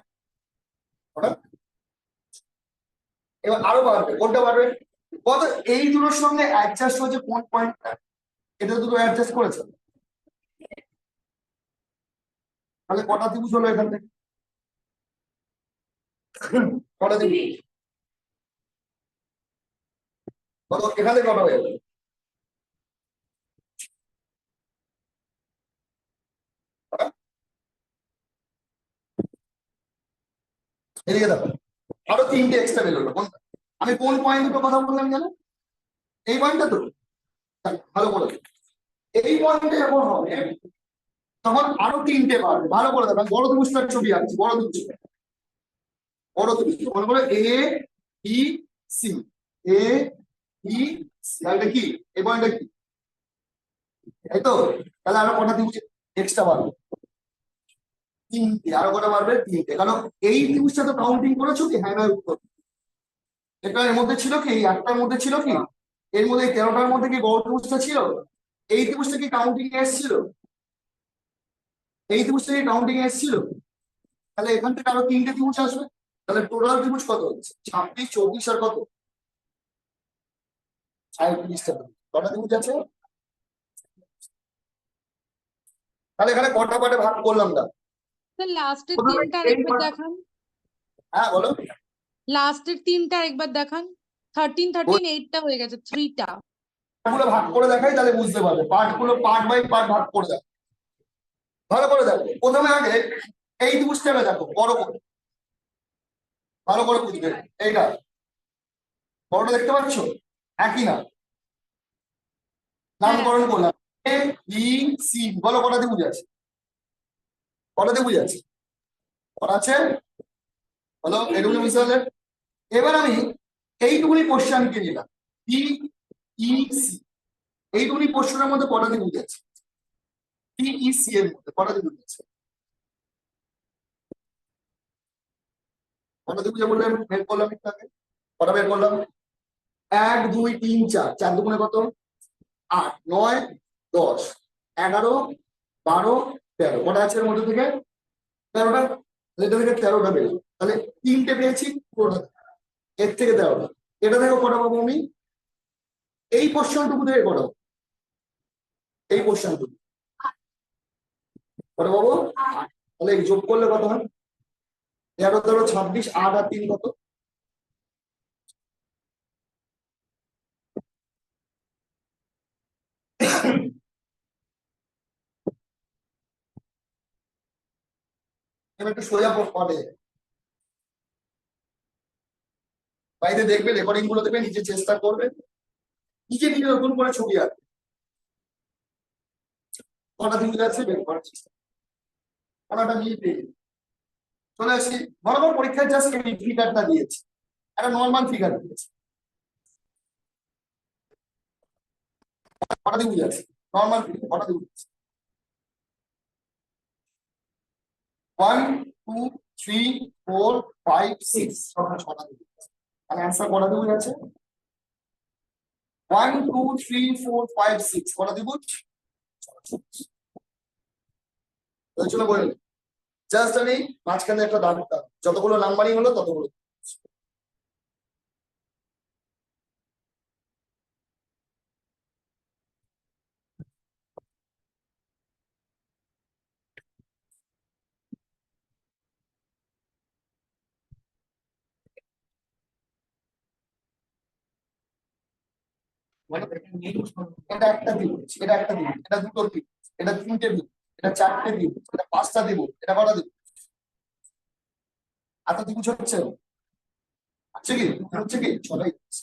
কটা? এবার আরো বাড়বে, কোনটা বাড়বে? কত? এই দুটোর সঙ্গে অ্যাডজাস্ট হয়েছে কোন পয়েন্টটা? এটা দুটো অ্যাডজাস্ট করেছে, তাহলে কটা ত্রিভুজ হলো এখান থেকে? কটা ত্রিভুজ? কত এখান থেকে কটা হয়ে গেল? কটা? এদিকে দেখো, আরো 3টে এক্সট্রা বেরোলো, কোনটা? আমি কোন পয়েন্ট দুটো কথা বললাম জানো? এই পয়েন্টটা তো, ভালো করে দেখো। এই পয়েন্টে যখন হবে তখন আরো 3টে পাবে, ভালো করে দেখো। বড় ত্রিভুজটার ছবি আঁকছি, বড় ত্রিভুজ, বড় ত্রিভুজ মনে করো A B C, A B C, আর এটা কি? এই পয়েন্টটা কি? তাই তো? তাহলে আরো কটা ত্রিভুজ এক্সট্রা পাবে? 3টে। আরো কটা পারবে? 3টে। কারণ এই ত্রিভুজটা তো কাউন্টিং করেছো কি? হ্যাঁ না উত্তর। এটা এর মধ্যে ছিল কি? এই 8টার মধ্যে ছিল কি? এর মধ্যে এই 13টার মধ্যে কি বড় ত্রিভুজটা ছিল? এই ত্রিভুজটা কি কাউন্টিং এ এসেছিল? এই ত্রিভুজটা কি কাউন্টিং এ এসেছিল? তাহলে এখান থেকে আরো 3টে ত্রিভুজ আসবে, তাহলে টোটাল ত্রিভুজ কত হচ্ছে? 26 24 আর কত? 37টা ত্রিভুজ। কটা ত্রিভুজ আছে? তাহলে এখানে কটা পার্টে ভাগ করলাম না? স্যার লাস্টের প্রথমে তিনটা এই একবার part- দেখান, হ্যাঁ বলো। লাস্টের তিনটা একবার দেখান। 13 13 8টা হয়ে গেছে, 3টা। গুলো ভাগ করে দেখাই তাহলে বুঝতে পারবে, পার্ট গুলো পার্ট বাই পার্ট ভাগ করে দেখ। ভালো করে দেখো, প্রথমে আগে এই ত্রিভুজটাকে দেখো বড় করে, ভালো করে বুঝবে। এইটা বড়টা দেখতে পাচ্ছ, একই না, নামকরণ করলাম এ বি সি, বলো কটা ত্রিভুজ আছে, কটা ত্রিভুজ আছে, কটা আছে বলো, এটুকুনি বুঝতে পারলে। এবার আমি এইটুকুনি কোশ্চেনকে নিলাম বি ই সি, এইটুকুনি কোশ্চেনের মধ্যে কটা ত্রিভুজ আছে, বি ই সি এর মধ্যে কটা ত্রিভুজ আছে, কটা ত্রিভুজ বললাম বের করলাম একটু আগে, কটা বের করলাম, 1 2 3 4, 4 দুগুণে কত, 8 9 10 11 12 13, কটা আছে এর মধ্যে থেকে, 13টা, এটা থেকে 13টা পেলাম, তাহলে 3টে পেয়েছি পুরোটা, এর থেকে 13টা, এটা থেকে কটা পাবো আমি, এই কোশ্চেনটুকু থেকে কটা, এই কোশ্চেনটুকু কটা পাবো, তাহলে এই যোগ করলে কত হয়, 13 13 26, 8 আর 3 কত, এবার একটু সোজা পড়ে, বাড়িতে দেখবে, রেকর্ডিং গুলো দেখবে, নিজে চেষ্টা করবে, নিজে নিজে নতুন করে ছবি আঁকবে, কটা দিন যাচ্ছে বের করার চেষ্টা, কটাটা নিয়ে পেয়ে যাবে। চলে আসি, বরাবর পরীক্ষায় জাস্ট এই ফিগারটা দিয়েছি, একটা নর্মাল ফিগার দিয়েছি, কটা দিন যাচ্ছে নর্মাল ফিগার, কটা দিন যাচ্ছে, 1 2 3 4 5 6, ছটা দিন, তাহলে অ্যান্সার কটা দিন আছে, 1 2 3 4 5 6, কটা ত্রিভুজ, চলো বলে জাস্ট আমি মাঝখানে একটা দাগ দিতাম, যতগুলো নাম্বারিং হলো ততগুলো, এটা একটা ত্রিভুজ, এটা একটা ত্রিভুজ, এটা দুটো ত্রিভুজ, এটা 3টে ত্রিভুজ, এটা 4টে ত্রিভুজ, এটা 5টা ত্রিভুজ, এটা কটা ত্রিভুজ, এত ত্রিভুজ হচ্ছে, হচ্ছে কি হচ্ছে কি, ছটাই হচ্ছে।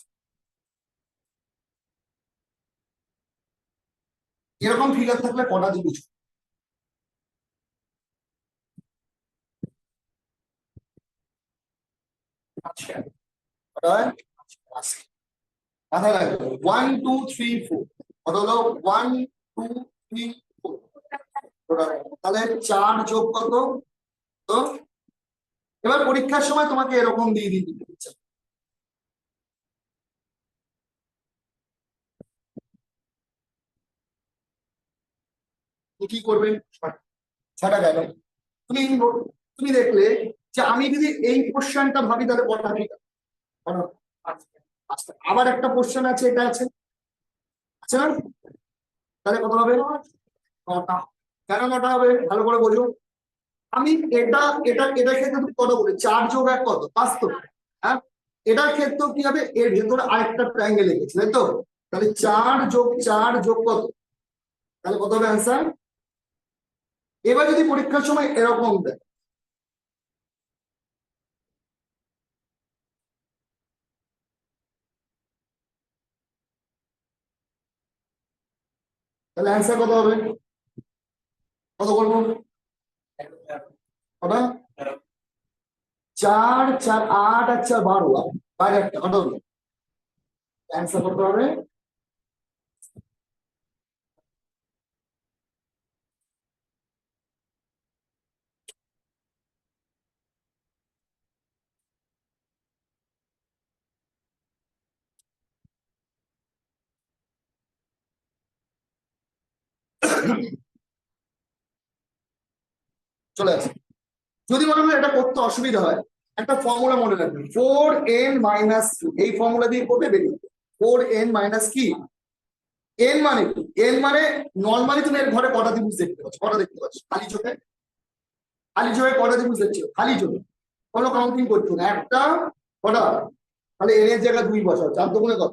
এরকম ফিগার থাকলে কটা ত্রিভুজ, আচ্ছা কটা হয়, আচ্ছা, মাথায় রাখবে 1 2 3 4, কত হলো 1 2 3 4, তাহলে 4 যোগ কত, তো এবার পরীক্ষার সময় তোমাকে এরকম দিয়ে দিতে হচ্ছে, কি করবেন, ছটা গেল, তুমি তুমি দেখলে যে আমি যদি এই কোশ্চেনটা ভাবি তাহলে কটা ঠিক আছে, আচ্ছা আবার একটা কোশ্চেন আছে, এটা আছে, আচ্ছা তাহলে কত হবে, নটা, কেন নটা হবে ভালো করে বোঝো, আমি এটা এটা এটার ক্ষেত্রে তুমি কত বলে 4 যোগ 1 কত 5 তো, হ্যাঁ এটার ক্ষেত্রেও কি হবে, এর ভেতরে আরেকটা ট্রায়াঙ্গেল এঁকেছি তাই তো, তাহলে 4 যোগ 4 যোগ কত, তাহলে কত হবে অ্যান্সার। এবার যদি পরীক্ষার সময় এরকম দেয়, তাহলে অ্যান্সার কত হবে, কত করবো, কত, 4 4 8 আর 4 12, বাইরে একটা কত হলো, অ্যান্সার কত হবে, চলে আসে। যদি মনে হয় এটা করতে অসুবিধা হয়, একটা ফর্মুলা মনে রাখবেন, 4n-2, এই ফর্মুলা দিয়ে করবে বেরিয়ে 4n মাইনাস কি, n মানে কি, n মানে নর্মালি তুমি এর ঘরে কটা ত্রিভুজ দেখতে পাচ্ছ, কটা দেখতে পাচ্ছ খালি চোখে, খালি চোখে কটা ত্রিভুজ দেখছো খালি চোখে, কোনো কাউন্টিং করছো না, একটা কটা, তাহলে n এর জায়গায় 2 বসাও, 4 দুগুণে কত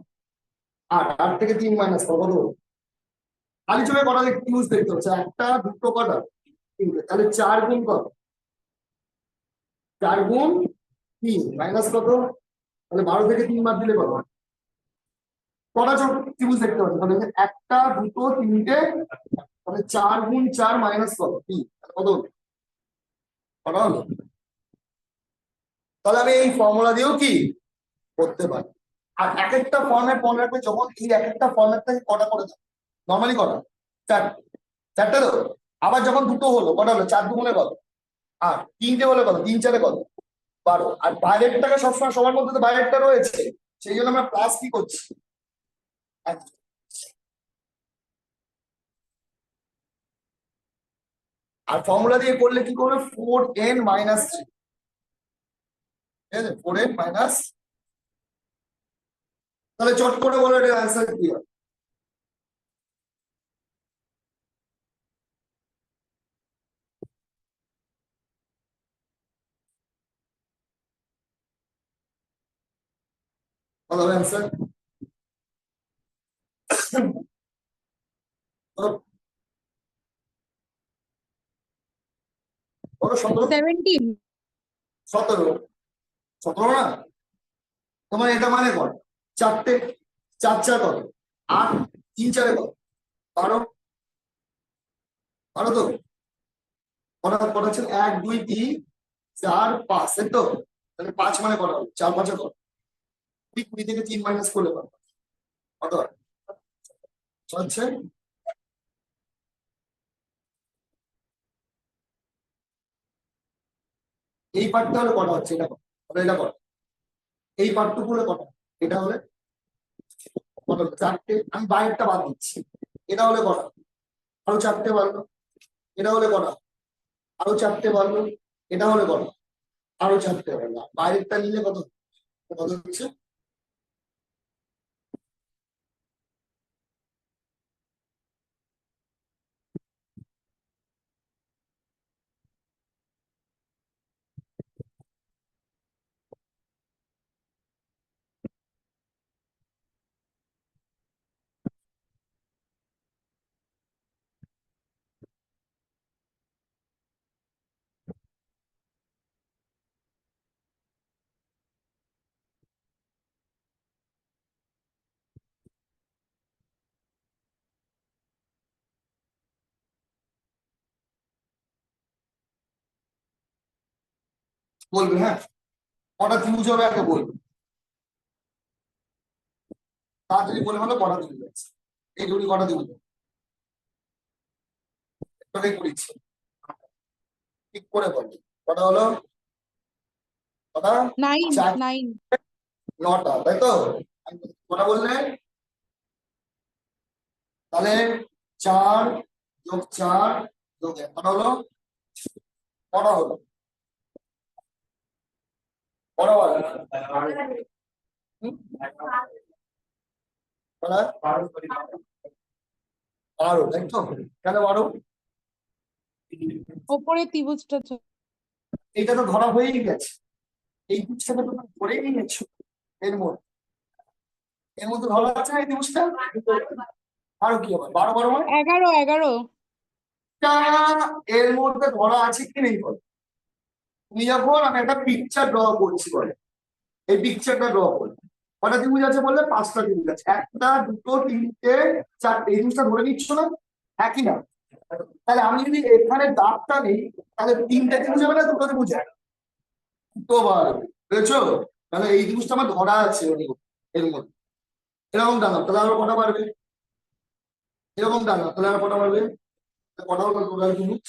8, 8 থেকে 3 মাইনাস কত হলো, খালি চোখে কটা ত্রিভুজ দেখতে পাচ্ছ, একটা দুটো কটা তিনটে, তাহলে 4 গুণ কত? 4 গুণ 3 মাইনাস কত? তাহলে 12 থেকে 3 বাদ দিলে কত? কটা ত্রিভুজ দেখতে পাচ্ছি? তাহলে একটা, দুটো, তিনটে, তাহলে 4 গুণ 4 মাইনাস কত? 3, কত হলো? কটা হলো? তাহলে আমি এই ফর্মুলা দিয়েও কি করতে পারি। আর এক একটা ফর্মেট মনে রাখবে, যখন এই এক একটা ফর্মেট থেকে কটা করে থাকে নর্মালি কটা? 4টে, 4টে তো। আবার যখন দুটো হলো কটা হলো? 4 দুগুণে কত? 8, তিনটে হলে কত? 3 4 কত? 12। আর বাইরেরটাকে সবসময় সবার মধ্যে তো বাইরেরটা রয়েছে, সেই জন্য আমরা প্লাস কি করছি? আর ফর্মুলা দিয়ে করলে কি করবে? 4n মাইনাস 3, ঠিক আছে? 4n মাইনাস, তাহলে চট করে বলো এটার অ্যান্সার কি হবে? কত হবে অ্যান্সার? বলো 17। 17। 17, 17 না? তোমার এটা মানে কত? 4টে, 4 4 কত? 8, 3 4 কত? 12, 12 তো। কটা কটা ছিল? 1 2 3 4 5, তাই তো? তাহলে 5 মানে কটা হবে? 4 5 কত? 20 থেকে 3 মাইনাস করলে কত? কত হয়? হচ্ছে এই পার্টটা হলে কটা হচ্ছে? এটা কত? তাহলে এটা কত? এই পার্টটুকু হলে কটা? এটা হলে কত? 4টে। আমি বাইরেরটা বাদ দিচ্ছি। এটা হলে কটা? আরো 4টে বাড়লো। এটা হলে কটা? আরো 4টে বাড়লো। এটা হলে কটা? আরো 4টে বাড়লো। বাইরেরটা নিলে কত? কত হচ্ছে? বলবে, হ্যাঁ। কটা ত্রিভুজ হবে আগে বলবে। তাড়াতাড়ি বলে হলো কটা ত্রিভুজ আছে। এই দুটি কটা ত্রিভুজ? একটাই করেছি। ঠিক করে বলবে কটা হলো? কটা? 9 4, 9। 9টা, তাই তো? কটা বললে? তাহলে 4 যোগ 4 যোগ 1 কটা হলো? কটা হলো? কটা বলো? হুম? কটা? 12, তাই তো? কেন 12? ওপরে ত্রিভুজটা এইটা তো ধরা হয়েই গেছে। এই ত্রিভুজটাকে তো ধরেই নিয়েছো। এর মধ্যে, এর মধ্যে ধরা আছে না এই ত্রিভুজটা? আরো কি হবে? 12 12 মানে 11 11। টা এর মধ্যে ধরা আছে কি নেই বলো? তুমি যখন আমি একটা পিকচার ড্র করছি বলে, এই পিকচারটা ড্র করি, কটা ত্রিভুজ আছে বললে? 5টা ত্রিভুজ আছে। একটা, দুটো, তিনটে, 4টে। এই জিনিসটা ধরে নিচ্ছ না? একই না? তাহলে আমি যদি এখানে দাগটা নেই, তাহলে 3টে ত্রিভুজ হবে না 2টো ত্রিভুজ হবে? দুটো বার, বুঝেছো? তাহলে এই জিনিসটা আমার ধরা আছে এর মধ্যে। এরকম দাঁড়াও, তাহলে আরো কটা পারবে? এরকম দাঁড়াও, তাহলে আরো কটা পারবে? কটা হলো টোটাল ত্রিভুজ?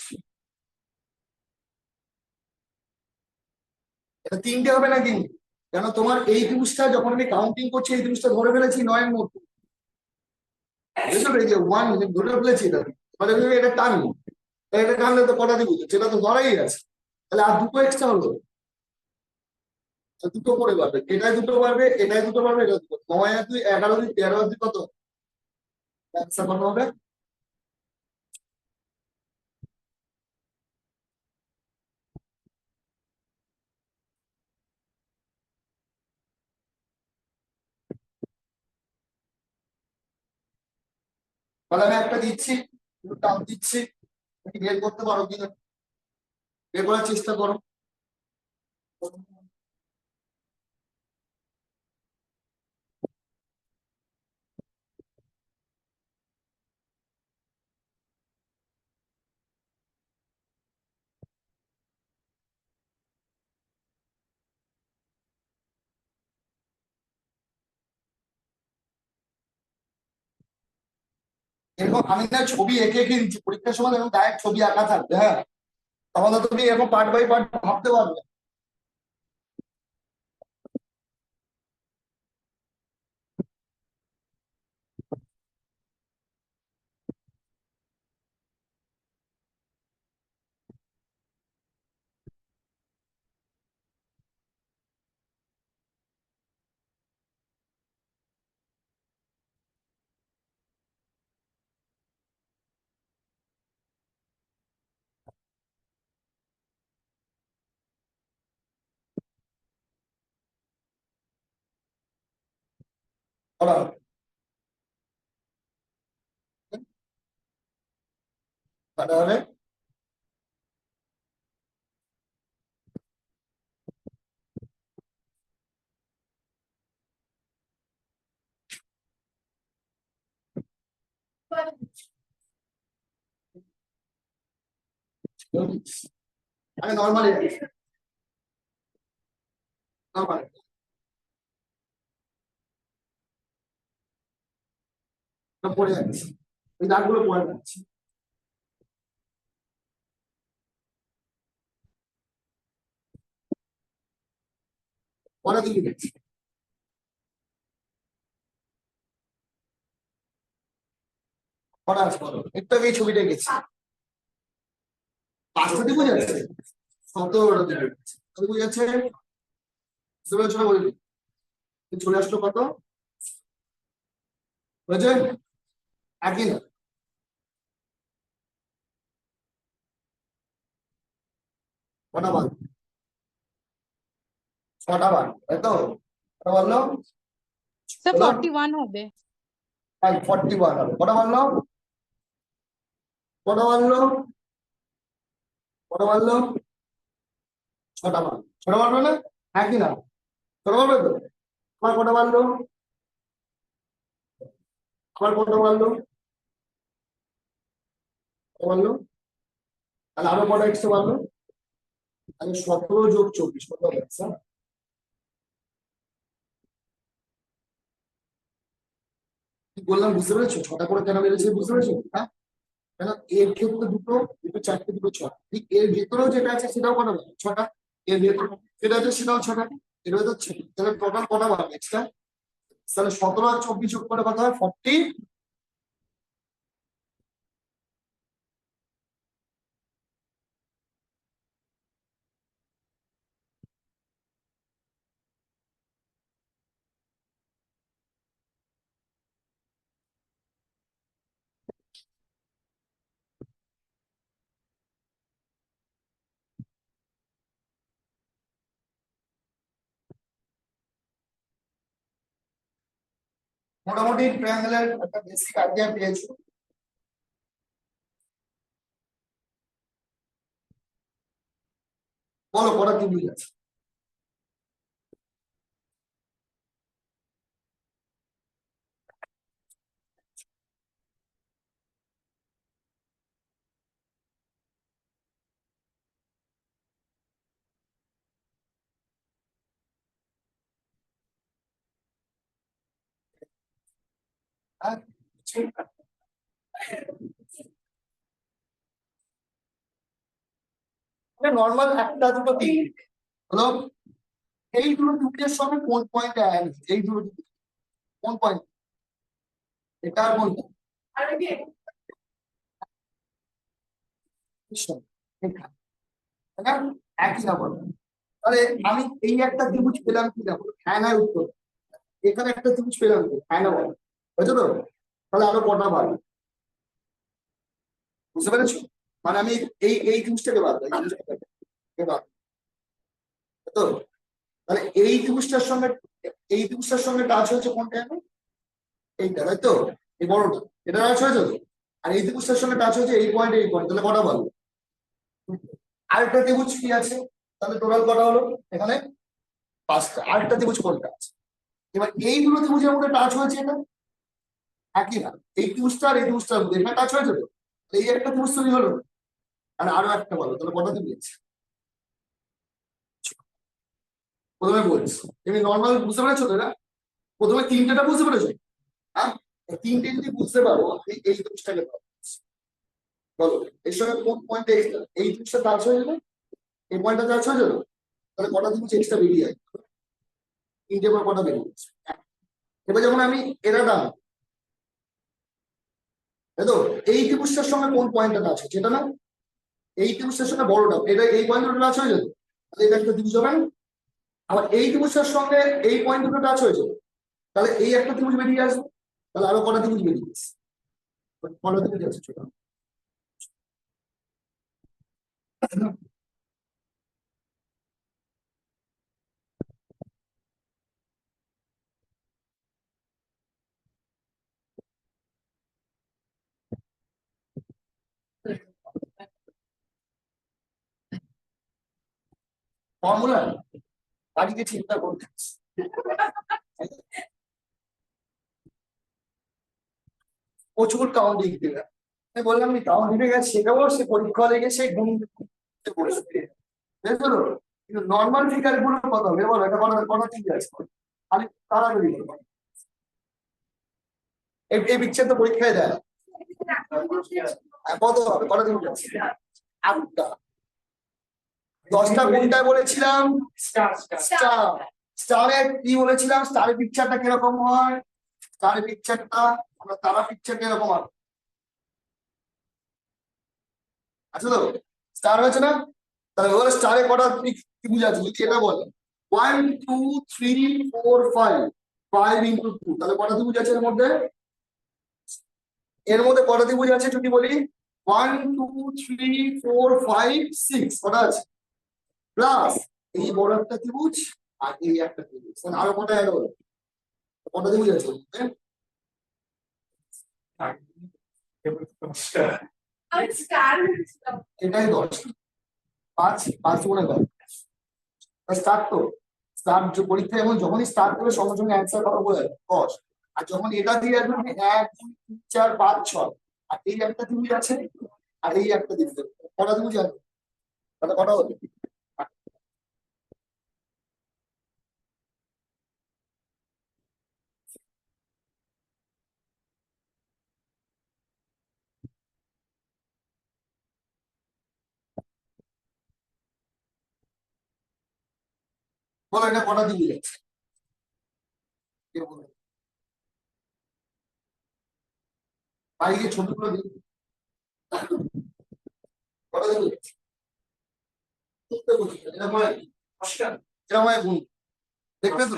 এটা 3টে হবে না কিন্তু। কেন? তোমার এই ত্রিভুজটা যখন আমি কাউন্টিং করছি, এই ত্রিভুজটা ধরে ফেলেছি 9 এর মধ্যে, বুঝছো তো? এই যে 1 ধরে ফেলেছি এটা। এবারে যদি এটা টানবো, তাহলে এটা টানলে তো কটা ত্রিভুজ? সেটা তো ধরাই আছে। তাহলে আর দুটো এক্সট্রা হলো। তো দুটো করে পারবে, এটাই দুটো পারবে, এটাই দুটো পারবে, এটা দুটো। 9 আর 2 11, 2 13, আর 2 কত? অ্যান্সার কত হবে? তাহলে আমি একটা দিচ্ছি, দুটো টান দিচ্ছি, বের করতে পারো কিনা, বের করার চেষ্টা করো। এরকম আমি না ছবি এঁকে এঁকে দিচ্ছি পরীক্ষার সময়, এরকম ডাইরেক্ট ছবি আঁকা থাকবে, হ্যাঁ, তখন তো তুমি এরকম পার্ট বাই পার্ট ভাবতে পারবে। বলো, তাহলে আগে নর্মালি নর্মালি পড়ে যাচ্ছি, ওই দাগগুলো পড়ে যাচ্ছি। পরে দিকে গেছি, পরে আছে বলো, একটু আগে এই ছবিটা গেছি, 5টা দিকে যাচ্ছে, 17টা দিকে যাচ্ছে, কত দিকে যাচ্ছে, ছোট ছোট বলে দিই। চলে আসলো কত হয়েছে, একই না, কটা বার, 6টা বার, তাই তো, কটা বললো, স্যার হলো 41 হবে। 41 হবে, কটা বললো, কটা বললো, কটা বললো, 6টা বার, 6টা বারবে না, একই না, 6টা বারবে তো, আবার কটা বারলো, আবার কটা বারলো, কটা বারলো, তাহলে আরো কটা এক্সট্রা বারলো, তাহলে 17 যোগ 24 কত হবে স্যার, কি বললাম বুঝতে পেরেছো, 6টা করে কেন বেড়েছে বুঝতে পেরেছো, হ্যাঁ, কেন এর ক্ষেত্রে দুটো, দুটো চারটে, দুটো 6, ঠিক এর ভেতরেও যেটা আছে সেটাও কটা বার, 6টা, এর ভেতরে যেটা আছে সেটাও 6টা, এর ভেতর 6টা, তাহলে টোটাল কটা বার এক্সট্রা, তাহলে 17 আর 24 যোগ করে কত হয় 40। মোটামুটি ট্রায়াঙ্গেলের একটা বেসিক আইডিয়া পেয়েছো, বলো কটা ত্রিভুজ আছে, হ্যাঁ, নর্মাল একটা দুটো তিন হলো, এই দুটো ত্রিভুজের সঙ্গে কোন পয়েন্ট এই দুটো ত্রিভুজ কোন পয়েন্ট, এটা আর কোনটা, এটা, তাই না? একই না বলো, তাহলে আমি এই একটা ত্রিভুজ পেলাম কি না বলো, হ্যাঁ না উত্তর, এখানে একটা ত্রিভুজ পেলাম কি, হ্যাঁ না বলো, বুঝছো তো, তাহলে আরো কটা বাড়বে, বুঝতে পেরেছো, মানে আমি এই ত্রিভুজটাকে বাদ দিই, এই ত্রিভুজটাকে বাদ দিই, তাই তো, তাহলে এই ত্রিভুজটার সঙ্গে টাচ হয়েছে কোনটা জানো? এইটা, তাই তো, এই বড়টা, এটা টাচ হয়েছে তো, আর এই ত্রিভুজটার সঙ্গে টাচ হয়েছে এই পয়েন্ট তাহলে কটা বলো? আরেকটা ত্রিভুজ কি আছে? তাহলে টোটাল কটা হলো এখানে? 5টা। আরেকটা ত্রিভুজ কোনটা আছে? এবার এই দুটো ত্রিভুজের মধ্যে টাচ হয়েছে এটা একই না, এই ত্রিভুজটা আর এই ত্রিভুজটার মধ্যে এখানে টাচ হয়েছে তো, এই একটা ত্রিভুজ তৈরি হলো। আর আরো একটা বলো, তাহলে কটা ত্রিভুজ আছে? প্রথমে বলছি তুমি নর্মাল বুঝতে পেরেছো তো? এটা প্রথমে তিনটেটা বুঝতে পেরেছো? হ্যাঁ, এই তিনটে যদি বুঝতে পারো এই ত্রিভুজটাকে পাবো। বলো এর সঙ্গে কোন পয়েন্টে এই ত্রিভুজটা টাচ হয়ে যাবে, এই পয়েন্টটা টাচ হয়ে যাবে, তাহলে কটা ত্রিভুজ এক্সট্রা বেরিয়ে যায়? তিনটে পর কটা বেরিয়ে যাচ্ছে? এবার যখন আমি এটা দাম, তাই তো এই ত্রিভুজটার সঙ্গে কোন পয়েন্টটা টাচ হচ্ছে? এটা না, এই ত্রিভুজটার সঙ্গে বড়টা এটা এই পয়েন্ট দুটো টাচ হয়ে যেত, তাহলে এটা একটা ত্রিভুজ হবে না? আবার এই ত্রিভুজটার সঙ্গে এই পয়েন্ট দুটো টাচ হয়েছে, তাহলে এই একটা ত্রিভুজ বেরিয়ে আসবে। তাহলে আরো কটা ত্রিভুজ বেরিয়ে গেছে? কটা ত্রিভুজ আছে ছোট? ফর্মুলা বাড়িতে চিন্তা করতে প্রচুর কাউন্টিং দিবে। আমি বললাম আমি কাউন্টিং এ গেছে শেখাবো, সে পরীক্ষা লেগে সে গুণ করতে বসবে, বুঝতে পারলো? কিন্তু নর্মাল ফিগার গুলো কত হবে বলো? এটা কত কত ঠিক আছে খালি তাড়াতাড়ি বলো। এই পিকচার তো পরীক্ষায় দেয়। কত হবে, কটা দিন আছে? 8টা। 10টা কোনটায় বলেছিলাম? স্টার। স্টারের কি বলেছিলাম? স্টারের পিকচারটা কিরকম হয়? স্টারের পিকচারটা আমরা তারা পিকচার কিরকম হবে? আচ্ছা তো স্টার হয়েছে না? তাহলে ওর স্টারে কটা ত্রিভুজ আছে যদি এটা বলে? 1 2 3 4 5, 5 into 2, তাহলে কটা ত্রিভুজ আছে এর মধ্যে? এর মধ্যে কটা ত্রিভুজ আছে যদি বলি? 1 2 3 4 5 6, কটা আছে? প্লাস এই বড় একটা ত্রিভুজ আর এই একটা ত্রিভুজ, মানে আরো কটা অ্যাড হলো? কটা ত্রিভুজ আছে? এটাই 10। 5 5 গুণে 10 স্টার্ট তো। স্টার্ট পরীক্ষা এবং যখনই স্টার্ট করে সঙ্গে সঙ্গে অ্যান্সার করা বলে 10। আর যখন এটা দিয়ে আসবে 1 2 3 4 5 6, আর এই একটা ত্রিভুজ আছে আর এই একটা ত্রিভুজ আছে, কটা ত্রিভুজ আছে? তাহলে কটা হবে? বলো এটা কটা ত্রিভুজ আছে? কেউ বলো। বাইরে ছবিগুলো দিন, কটা ত্রিভুজ আছে? এরকম হয়, এরকম হয় গুণ, দেখবে তো?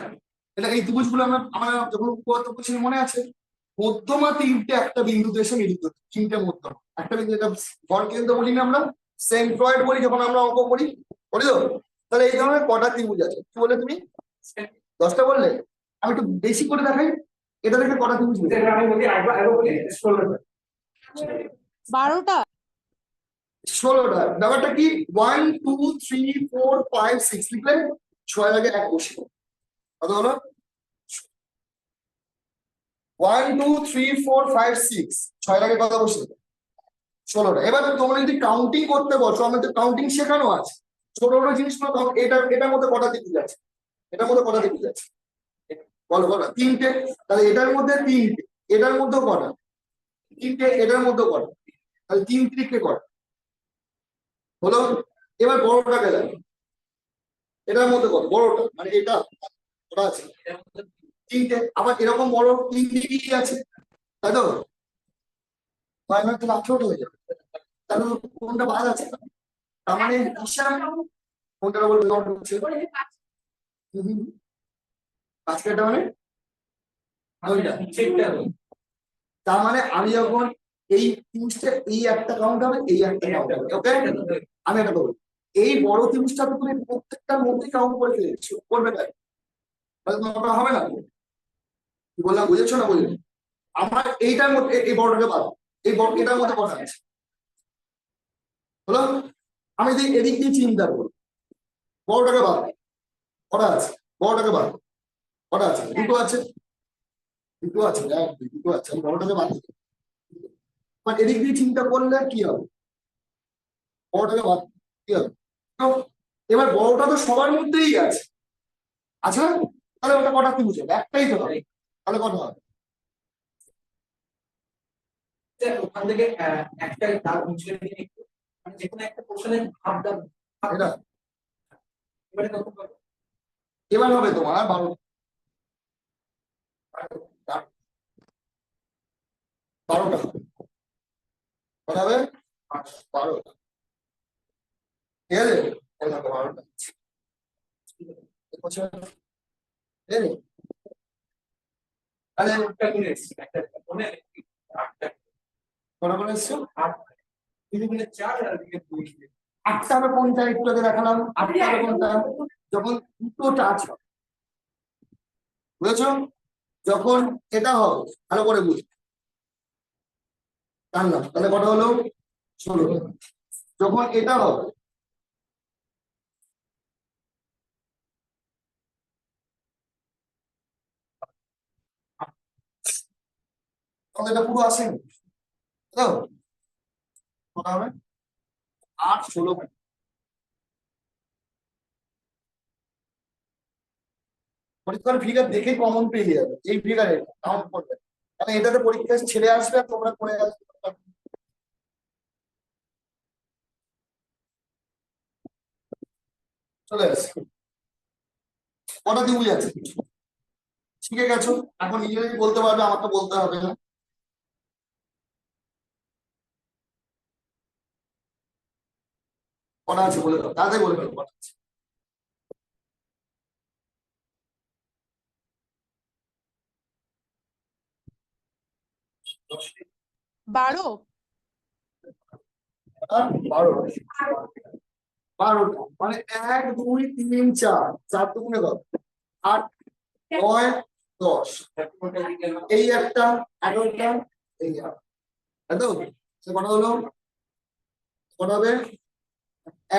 এটা এই ত্রিভুজগুলো আমরা যখন উপপাদ্য করছি মনে আছে? মধ্যমা তিনটে একটা বিন্দুতে এসে মিলিত হচ্ছে, তিনটে মধ্যমা একটা বিন্দু, এটা গড় কেন্দ্র বলি না আমরা, সেন্ট্রয়েড বলি যখন আমরা অঙ্ক করি, করি তো? তাহলে এই ধরনের কটা ত্রিভুজ আছে কি বলে তুমি? 10টা বললে। আমি একটু বেশি করে দেখাই, এটা দেখে কটা ত্রিভুজ বলি? আমি বলি আরো বলি 12টা। 16টা। ব্যাপারটা কি? 1 2 3 4 5 6 লিখলে 6 লাগে 1 বসে, কত হলো? 1 2 3 4 5 6, 6 লাগে কত বসে? 16টা। এবার তোমরা যদি কাউন্টিং করতে বসো, আমাদের কাউন্টিং শেখানো আছে, ছোট ছোট জিনিসগুলো এটার মধ্যে কটা ত্রিভুজ আছে? এটার মধ্যে কটা ত্রিভুজ আছে? বলো বলো। 3টে। তাহলে এটার মধ্যে 3টে, এটার মধ্যেও কটা? 3টে, এটার মধ্যেও কটা? তাহলে 3 3 কটা হলো? এবার বড়টা গেলাম, এটার মধ্যে কত? বড়টা মানে এটা কটা আছে? 3টে। আবার এরকম বড় 3 দিকে আছে, তাই তো? তাহলে 18টা হয়ে যাবে। তাহলে কোনটা বাদ আছে? তার মানে কোনটা বলবো? বাস্কেটটা মানে ওইটা। তার মানে আমি যখন এই ত্রিভুজটা, এই একটা কাউন্ট হবে, এই একটা কাউন্ট হবে, ওকে? আমি এটা বলবো, এই বড় ত্রিভুজটা তো তুমি প্রত্যেকটার মধ্যে কাউন্ট করে ফেলেছো, করবে তাই? তাহলে তোমার হবে না? কি বললাম বুঝেছো না বুঝলে? আমার এইটার মধ্যে এই বড়টাকে বাদ, এই এটার মধ্যে কটা আছে হলো? আমি যদি এদিক দিয়ে চিন্তা করি, বড়টাকে বাদ দিই, কটা আছে? বড়টাকে বাদ দিই, কটা আছে? দুটো আছে, দুটো আছে, দুটো আছে, আমি বড়টাকে বাদ দিই। বাট এদিক দিয়ে চিন্তা করলে কি হবে? বড়টাকে বাদ দিই, কি হবে? তো এবার বড়টা তো সবার মধ্যেই আছে, আচ্ছা, তাহলে ওটা কটা ত্রিভুজ হবে? একটাই তো হবে, তাহলে কটা হবে? ওখান থেকে একটা দাগ মুছে দিন একটু, মানে যে কোনো একটা পোর্শনের ভাবটা এটা এবারে কত পাবো? এবার হবে তোমার 12, 12টা হবে, কটা হবে? 12টা, ঠিক আছে? এই দেখো 12টা, ঠিক আছে? তাহলে একটা করে এসেছে, একটা মনে আটটা, কটা করে এসছো? আট, তিন গুণে 4 আর দিকে 2। আটটা হবে কোনটা? একটু আগে দেখালাম, আটটা হবে কোনটা? যখন দুটো টাচ হবে, বুঝেছো? যখন এটা হবে, ভালো করে বুঝ, টানলাম, তাহলে কটা হলো? 16। যখন এটা হবে, তখন এটা পুরো আসেনি, তো কটা হবে? 8, 16। পরীক্ষার ফিগার দেখে কমন পেয়ে যাবে, এই ফিগারে কাউন্ট করবে, কারণ এটাতে পরীক্ষা ছেড়ে আসবে আর তোমরা করে আসবে। চলে আসবে, কটা ত্রিভুজ আছে? শিখে গেছো, এখন নিজেরাই বলতে পারবে, আমাকে বলতে হবে না। কটা আছে বলে দাও, তাড়াতাড়ি বলে ফেলো কটা আছে। 12। 12টা, মানে 1, 2, 3, 4, 4 দুগুণে কত? 8, 9, 10, এই একটা, 11টা, এই একটা, তাই তো? কটা হলো? কটা হবে?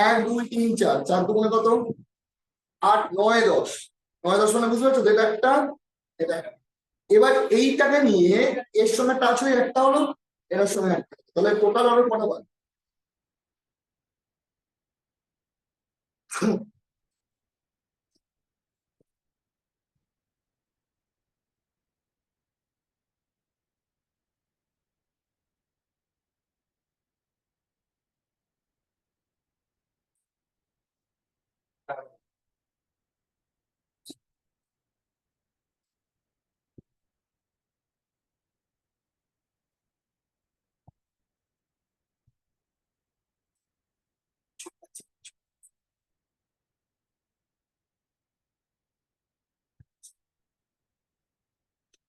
1, 2, 3, 4, 4 দুগুণে কত? 8, 9, 10, 9, 10 মানে বুঝতে পারছো? এটা একটা, এটা একটা। এবার এইটাকে নিয়ে এর সঙ্গে টাচ হয়ে একটা হলো, এটার সঙ্গে একটা, তাহলে টোটাল হবে কটা বার?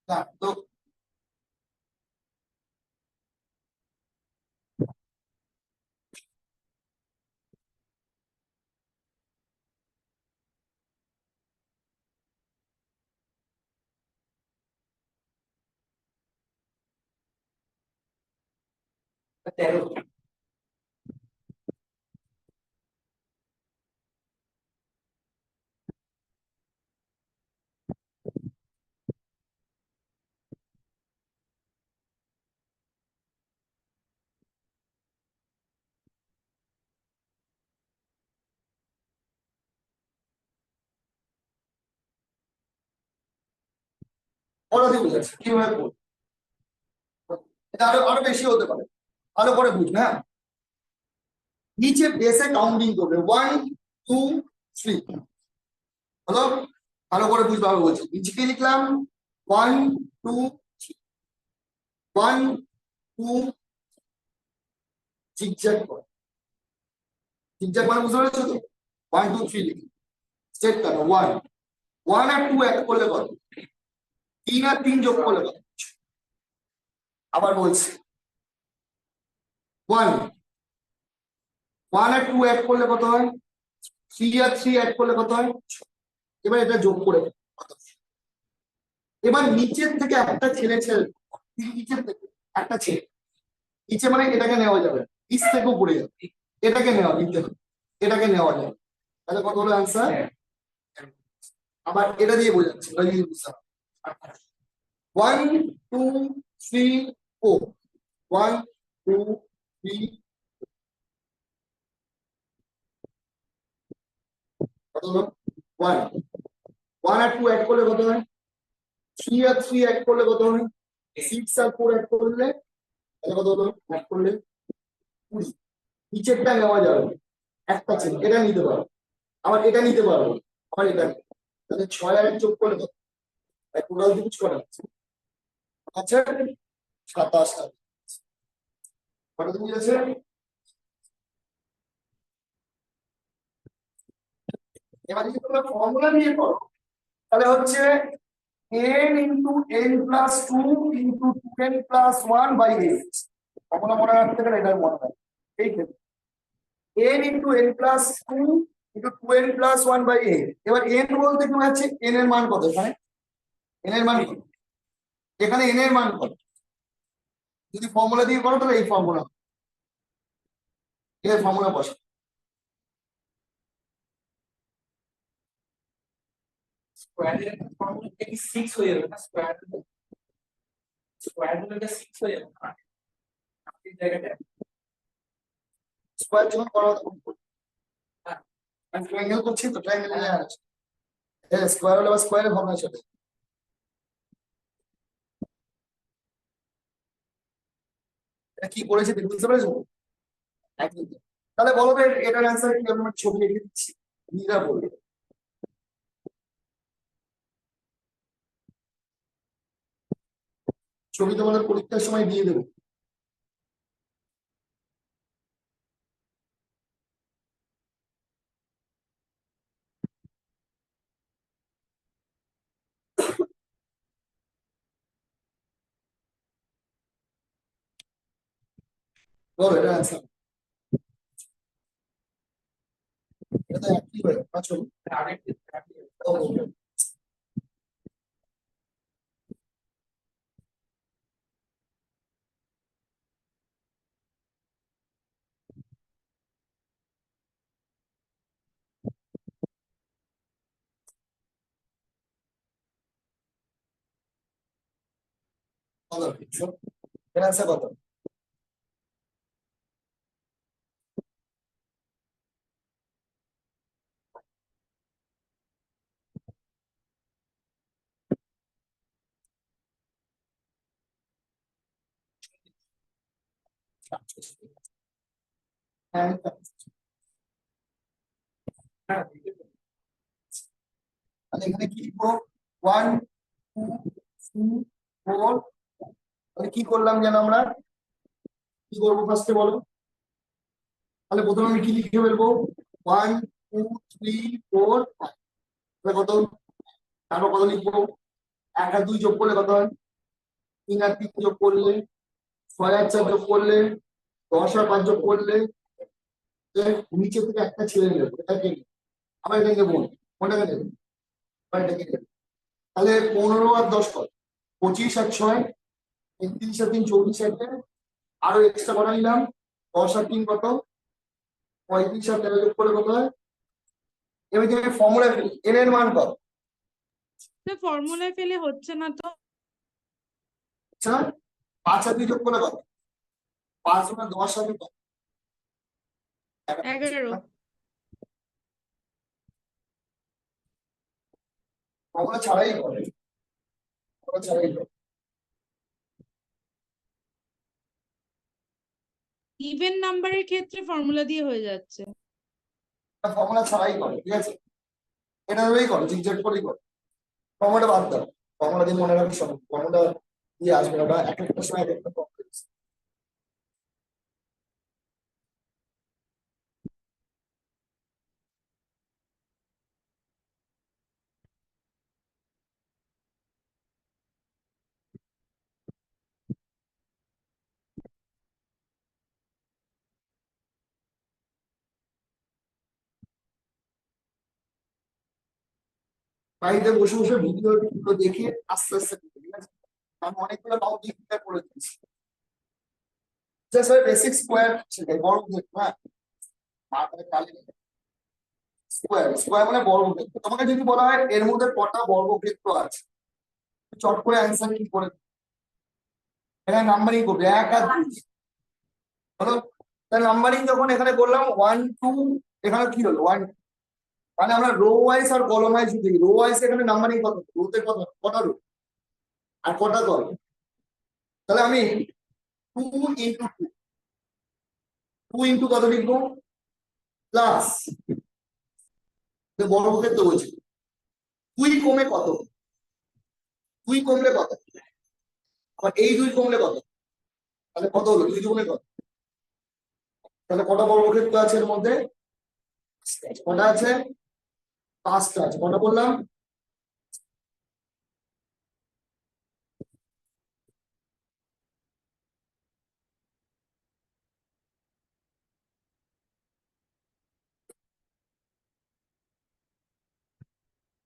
না তো তেরো। কটা ত্রিভুজ আছে, কিভাবে করবো? এটা আরো আরো বেশি হতে পারে, ভালো করে বুঝবে, হ্যাঁ? নিচে বেসে কাউন্টিং করবে, 1, 2, 3, হলো? ভালো করে বুঝতে হবে বলছি, নিচে কি লিখলাম? 1, 2, 1, 2, জিগজ্যাগ করে, জিগজ্যাগ মানে বুঝতে পেরেছো তো? 1, 2, 3 লিখি, স্টেপ কেন? 1, 1 আর 2 এক করলে কত? 3 আর 3 যোগ করলে কত? আবার বলছি, 1, 1 আর 2 এক করলে কত হয়? 3 আর 3 এক করলে কত হয়? এবার এটা যোগ করে কত? এবার নিচের থেকে একটা ছেলে ছেলে, নিচের থেকে একটা ছেলে, নিচে মানে এটাকে নেওয়া যাবে, নিচ থেকে উপরে যাবে, এটাকে নেওয়া দিতে হবে, এটাকে নেওয়া যাবে। তাহলে কত হলো অ্যান্সার? আবার এটা দিয়ে বোঝাচ্ছি, ওটা দিয়ে বুঝতে হবে। 1 2 3 4, 1 2 3, কত হলো? 1 1 আর 2 অ্যাড করলে কত হয়? 3 আর 3 অ্যাড করলে কত হয়? 6 আর 4 অ্যাড করলে তাহলে কত হলো? অ্যাড করলে 20। নিচেরটা নেওয়া যাবে, একটা ছিল, এটা নিতে পারো, আবার এটা নিতে পারবো, আবার এটা নিতে পারবো। তাহলে 6 আর 1 যোগ করলে কত? টোটাল দিকে 6 আচ্ছা 27 টা। কত দিন আছে? এবার যদি তোমরা ফর্মুলা দিয়ে করো তাহলে হচ্ছে n into n plus 2 into 2n plus 1 by 8। Formula মনে রাখতে গেলে এটাই মনে রাখবে। এই ক্ষেত্রে n into n plus 2 into 2n plus 1 by 8। এবার n বলতে কি হচ্ছে, n এর মান কত এখানে? n এর মান কত এখানে? n এর মান কত? যদি ফর্মুলা দিয়ে করো তাহলে এই ফর্মুলা, এর ফর্মুলা বসে। স্কোয়ারের একটা ফর্মুলা কি 6 হয়ে যাবে না? স্কোয়ার হলে এটা 6 হয়ে যাবে না? এই জায়গাটা স্কয়ার যখন করা তখন আমি ট্রায়াঙ্গেল করছি তো ট্রায়াঙ্গেল নিয়ে আসছে, হ্যাঁ স্কয়ার হলে আবার স্কয়ারের ফর্মুলা চলে। এটা কি করেছে বুঝতে পেরেছো? একদম। তাহলে বলো তো এটার অ্যান্সার কি? আমি ছবি এঁকে দিচ্ছি, নিজেরা বলবে। ছবি তোমাদের পরীক্ষার সময় দিয়ে দেবো। বলো এটা অ্যান্সার, এটা তো একই হয় না ছবি। আরেকটা ও, বলো এর অ্যান্সার কত? হ্যাঁ, তাহলে এখানে কি লিখবো? 1 2 3 4। তাহলে কি করলাম যেন আমরা? কি করবো ফার্স্টে বলো? তাহলে প্রথমে আমি কি লিখে ফেলবো? 1 2 3 4 5। তাহলে কত? তারপর কত লিখবো? 1 আর 2 যোগ করলে কত হয়? 3 আর 3 যোগ করলে, 6 আর 4 যোগ করলে, 10 আর 5 যোগ করলে, নিচে থেকে একটা ছেড়ে নেবো, এটাকে নেবো। আবার এটাকে নেবো, কোনটাকে নেবো? আবার এটাকে নেবো। তাহলে 15 আর 10 কত? 25 আর 6 31 আর 3 34 আছে, আরো এক্সট্রা করা নিলাম। 10 আর 3 কত? 35 আর 13 যোগ করলে কত হয়? এবার যদি আমি ফর্মুলা ফেলি, n এর মান কত? ফর্মুলায় ফেলে হচ্ছে না তো। আচ্ছা 5 আর 2 যোগ করলে কত? 5 আর 10 আর কত? 11। ফর্মুলা ছাড়াই করে, ফর্মুলা ছাড়াই করে। ইভেন নাম্বারের ক্ষেত্রে ফর্মুলা দিয়ে হয়ে যাচ্ছে। ফর্মুলা ছাড়াই করে, ঠিক আছে? এটা ওই করে, জিগজ্যাগ করেই করে। ফর্মুলা বাদ দাও, ফর্মুলা দিয়ে মনে রাখি সব, ফর্মুলা দিয়ে আসবে না, ওটা এক একটা সময় এক একটা কমপ্লেক্স। বাড়িতে বসে বসে ভিডিও দেখে আস্তে আস্তে করবে, ঠিক আছে? আমি অনেকগুলো নাও দিয়ে করে দিচ্ছি। জাস্ট বেসিক স্কোয়ার সেটাই বর্গক্ষেত্র, হ্যাঁ মাথায় কালি স্কোয়ার, স্কোয়ার মানে বর্গক্ষেত্র। তোমাকে যদি বলা হয় এর মধ্যে কটা বর্গক্ষেত্র আছে, চট করে অ্যান্সার কি করে, এখানে নাম্বারিং করবে 1 আর 2 হলো। তাহলে নাম্বারিং যখন এখানে করলাম 1 2, এখানে কি হলো 1, মানে আমরা রো ওয়াইজ আর কলম ওয়াইজ দেখি। রো ওয়াইজ এখানে নাম্বারিং কত, রোতে কত, কটা রো আর কটা কল। তাহলে আমি 2 ইন্টু কত লিখবো প্লাস, বর্গক্ষেত্র বলছি, 2 কমে কত, 2 কমলে কত, আবার এই 2 কমলে কত, তাহলে কত হলো 2 কমলে কত, তাহলে কটা বর্গক্ষেত্র আছে এর মধ্যে, কটা আছে, 5টা আছে। কটা বললাম,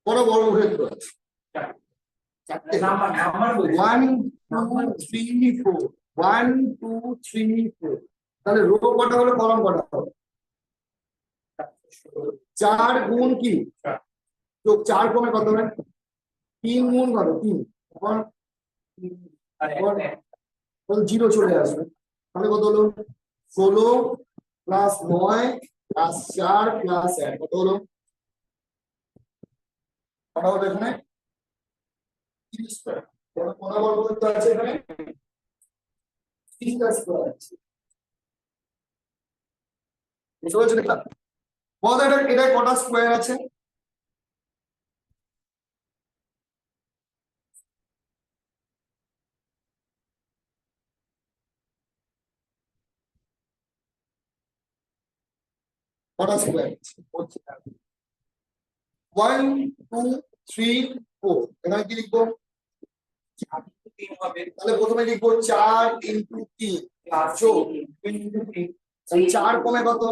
কটা বর্গক্ষেত্র আছে, চারটে। নাম্বার 1 2 3 4, 1 2 3 4, তাহলে রো কটা হলো, কলম কটা হলো, 4 গুণ কি, তো 4 কমে কত হয়, 3 গুণ কত 3, এখন 0 চলে আসবে, তাহলে কত হলো 16 প্লাস 9 প্লাস 4 প্লাস 1, কত হলো, কটা হবে এখানে 30 স্কয়ার। কটা বর্গক্ষেত্র আছে এখানে, 30টা স্কয়ার আছে। বুঝতে পারছো দেখলাম, বলতো এটা কটা স্কয়ার আছে, কটা স্কয়ার আছে, 1 2 3 4, এখানে কি লিখবো, 3 হবে তাহলে প্রথমে লিখবো 4 ইন্টু 3, 4 কমে কত,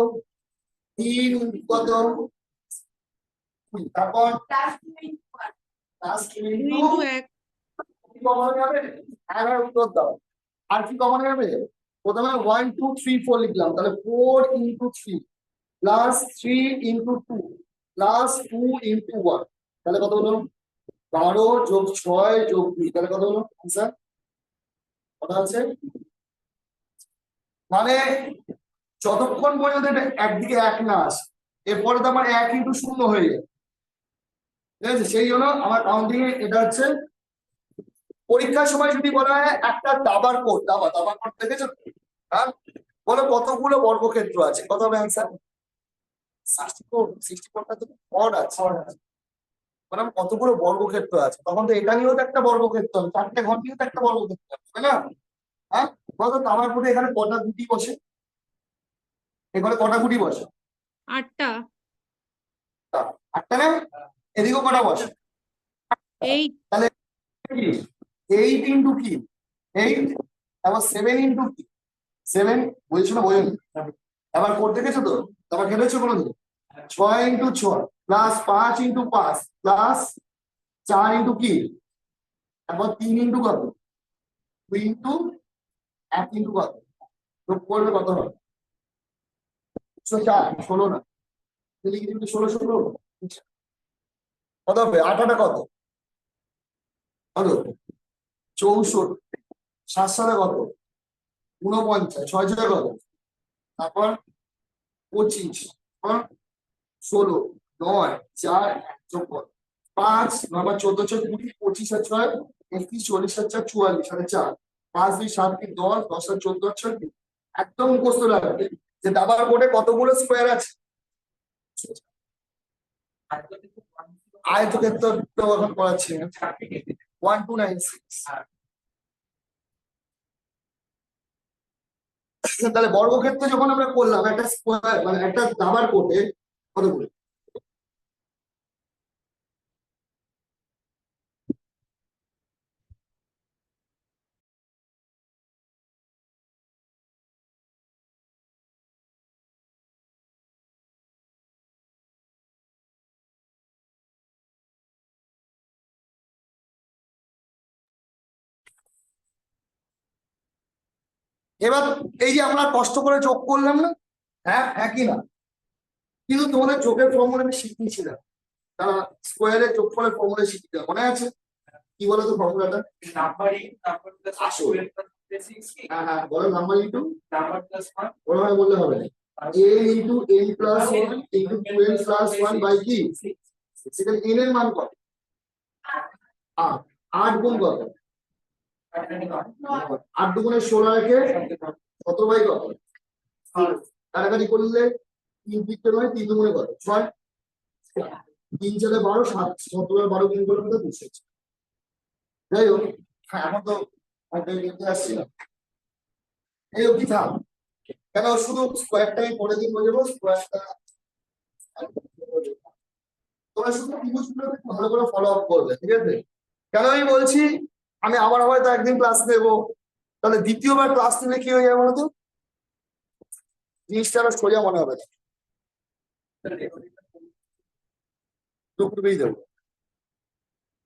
3 কত, তারপর প্লাস 2 2 ইন্টু, ইন্টু 1, কি কমন যাবে, এগারো উত্তর দাও, আর কি কমন যাবে, প্রথমে 1 2 3 4 লিখলাম, তাহলে 4 into 3 plus 3 into 2 plus 2 into 1, তাহলে কত হলো 12 যোগ 6 যোগ 2, তাহলে কত হলো আনসার, কত আছে, মানে যতক্ষণ পর্যন্ত এটা একদিকে 1 না আসে, এরপরে তো আমার 1 ইন্টু 0 হয়ে যায়, ঠিক আছে, সেই জন্য আমার কাউন্টিং এ এটা হচ্ছে। পরীক্ষার সময় যদি বলা হয় একটা দাবার কোড, দাবার কোড দেখেছো, হ্যাঁ বলো কতগুলো বর্গক্ষেত্র আছে, কত হবে অ্যান্সার, 64, 64টা তো পদ আছে, মানে কতগুলো বর্গক্ষেত্র আছে, তখন তো এটা নিয়েও তো একটা বর্গক্ষেত্র হবে, 4টে ঘর নিয়েও তো একটা বর্গক্ষেত্র হবে, তাই না, হ্যাঁ বলতো দাবার কোডে এখানে কটা গুটি বসে, এখানে কটা গুটি বসে, 8টা, 8টা না, এদিকেও কটা বসে, 8, তাহলে 8 ইন্টু কি 8, তারপর 7 ইন্টু কি 7, বলছো না বোঝেন, আবার কোড দেখেছো তো, তারপর খেলেছো কোনোদিন, 6 into 6 plus 5 into 5 plus 4 into কি, তারপর 3 ইন্টু কত, 2 ইন্টু 1 ইন্টু কত, যোগ করবে কত হবে, 4 16 না, তাহলে কিন্তু 16 16 কত হবে, 8টা কত, কত 64, 7 সালে কত 49, 6 ছয় কত, তারপর 25, 16 9 4 যোগ কর, 5 9 14 6 20 25 আর 6 31 40 আর 4 44 আর 4 5 2 7 3 10 10 আর 14 আর 6 একদম মুখস্থ রাখবে যে দাবার বোর্ডে কতগুলো স্কোয়ার আছে, আয়তক্ষেত্র তো এখন পড়াচ্ছি না, 1296, তাহলে বর্গক্ষেত্র যখন আমরা করলাম একটা স্কোয়ার মানে একটা দাবার কোটে কতগুলো, এবার এই যে আমরা কষ্ট করে যোগ করলাম না, হ্যাঁ একই না, কিন্তু তোমাদের যোগের ফর্মুলা আমি শিখিয়েছিলাম, তারা স্কোয়ারের যোগফলের ফর্মুলা শিখিয়েছিলাম, মনে আছে? কি বলো তো ফর্মুলাটা? নাম্বার প্লাস আসলে। বেসিক্স হ্যাঁ হ্যাঁ বলো, নাম্বার ইন্টু নাম্বার প্লাস 1 ওরকম বললে হবে না, a into n plus 1 into 2n plus 1 by কি, সেখানে n এর মান কত? 8, 8 গুণ কত? 8 দুগুণে 16 কে 17 বাই কত? কাটাকাটি করলে 3 দিকটা নয়, 3 দুগুণে কত? 6, 3 4 12, 7 17 আর 12 গুণ করলে তো 200। যাই হোক, হ্যাঁ এখন তো অঙ্কের নিতে আসছি না, এই অবধি থাম, কেন শুধু স্কোয়ারটাই পরে দিন বোঝাবো, স্কোয়ারটা তোমরা শুধু ত্রিভুজগুলো একটু ভালো করে ফলো আপ করবে, ঠিক আছে? কেন আমি বলছি, আমি আবার হয়তো একদিন ক্লাস নেবো, তাহলে দ্বিতীয়বার ক্লাস নিলে কি হয়ে যাবে বলতো, জিনিসটা আরো সোজা মনে হবে না, টুকটুকেই দেবো।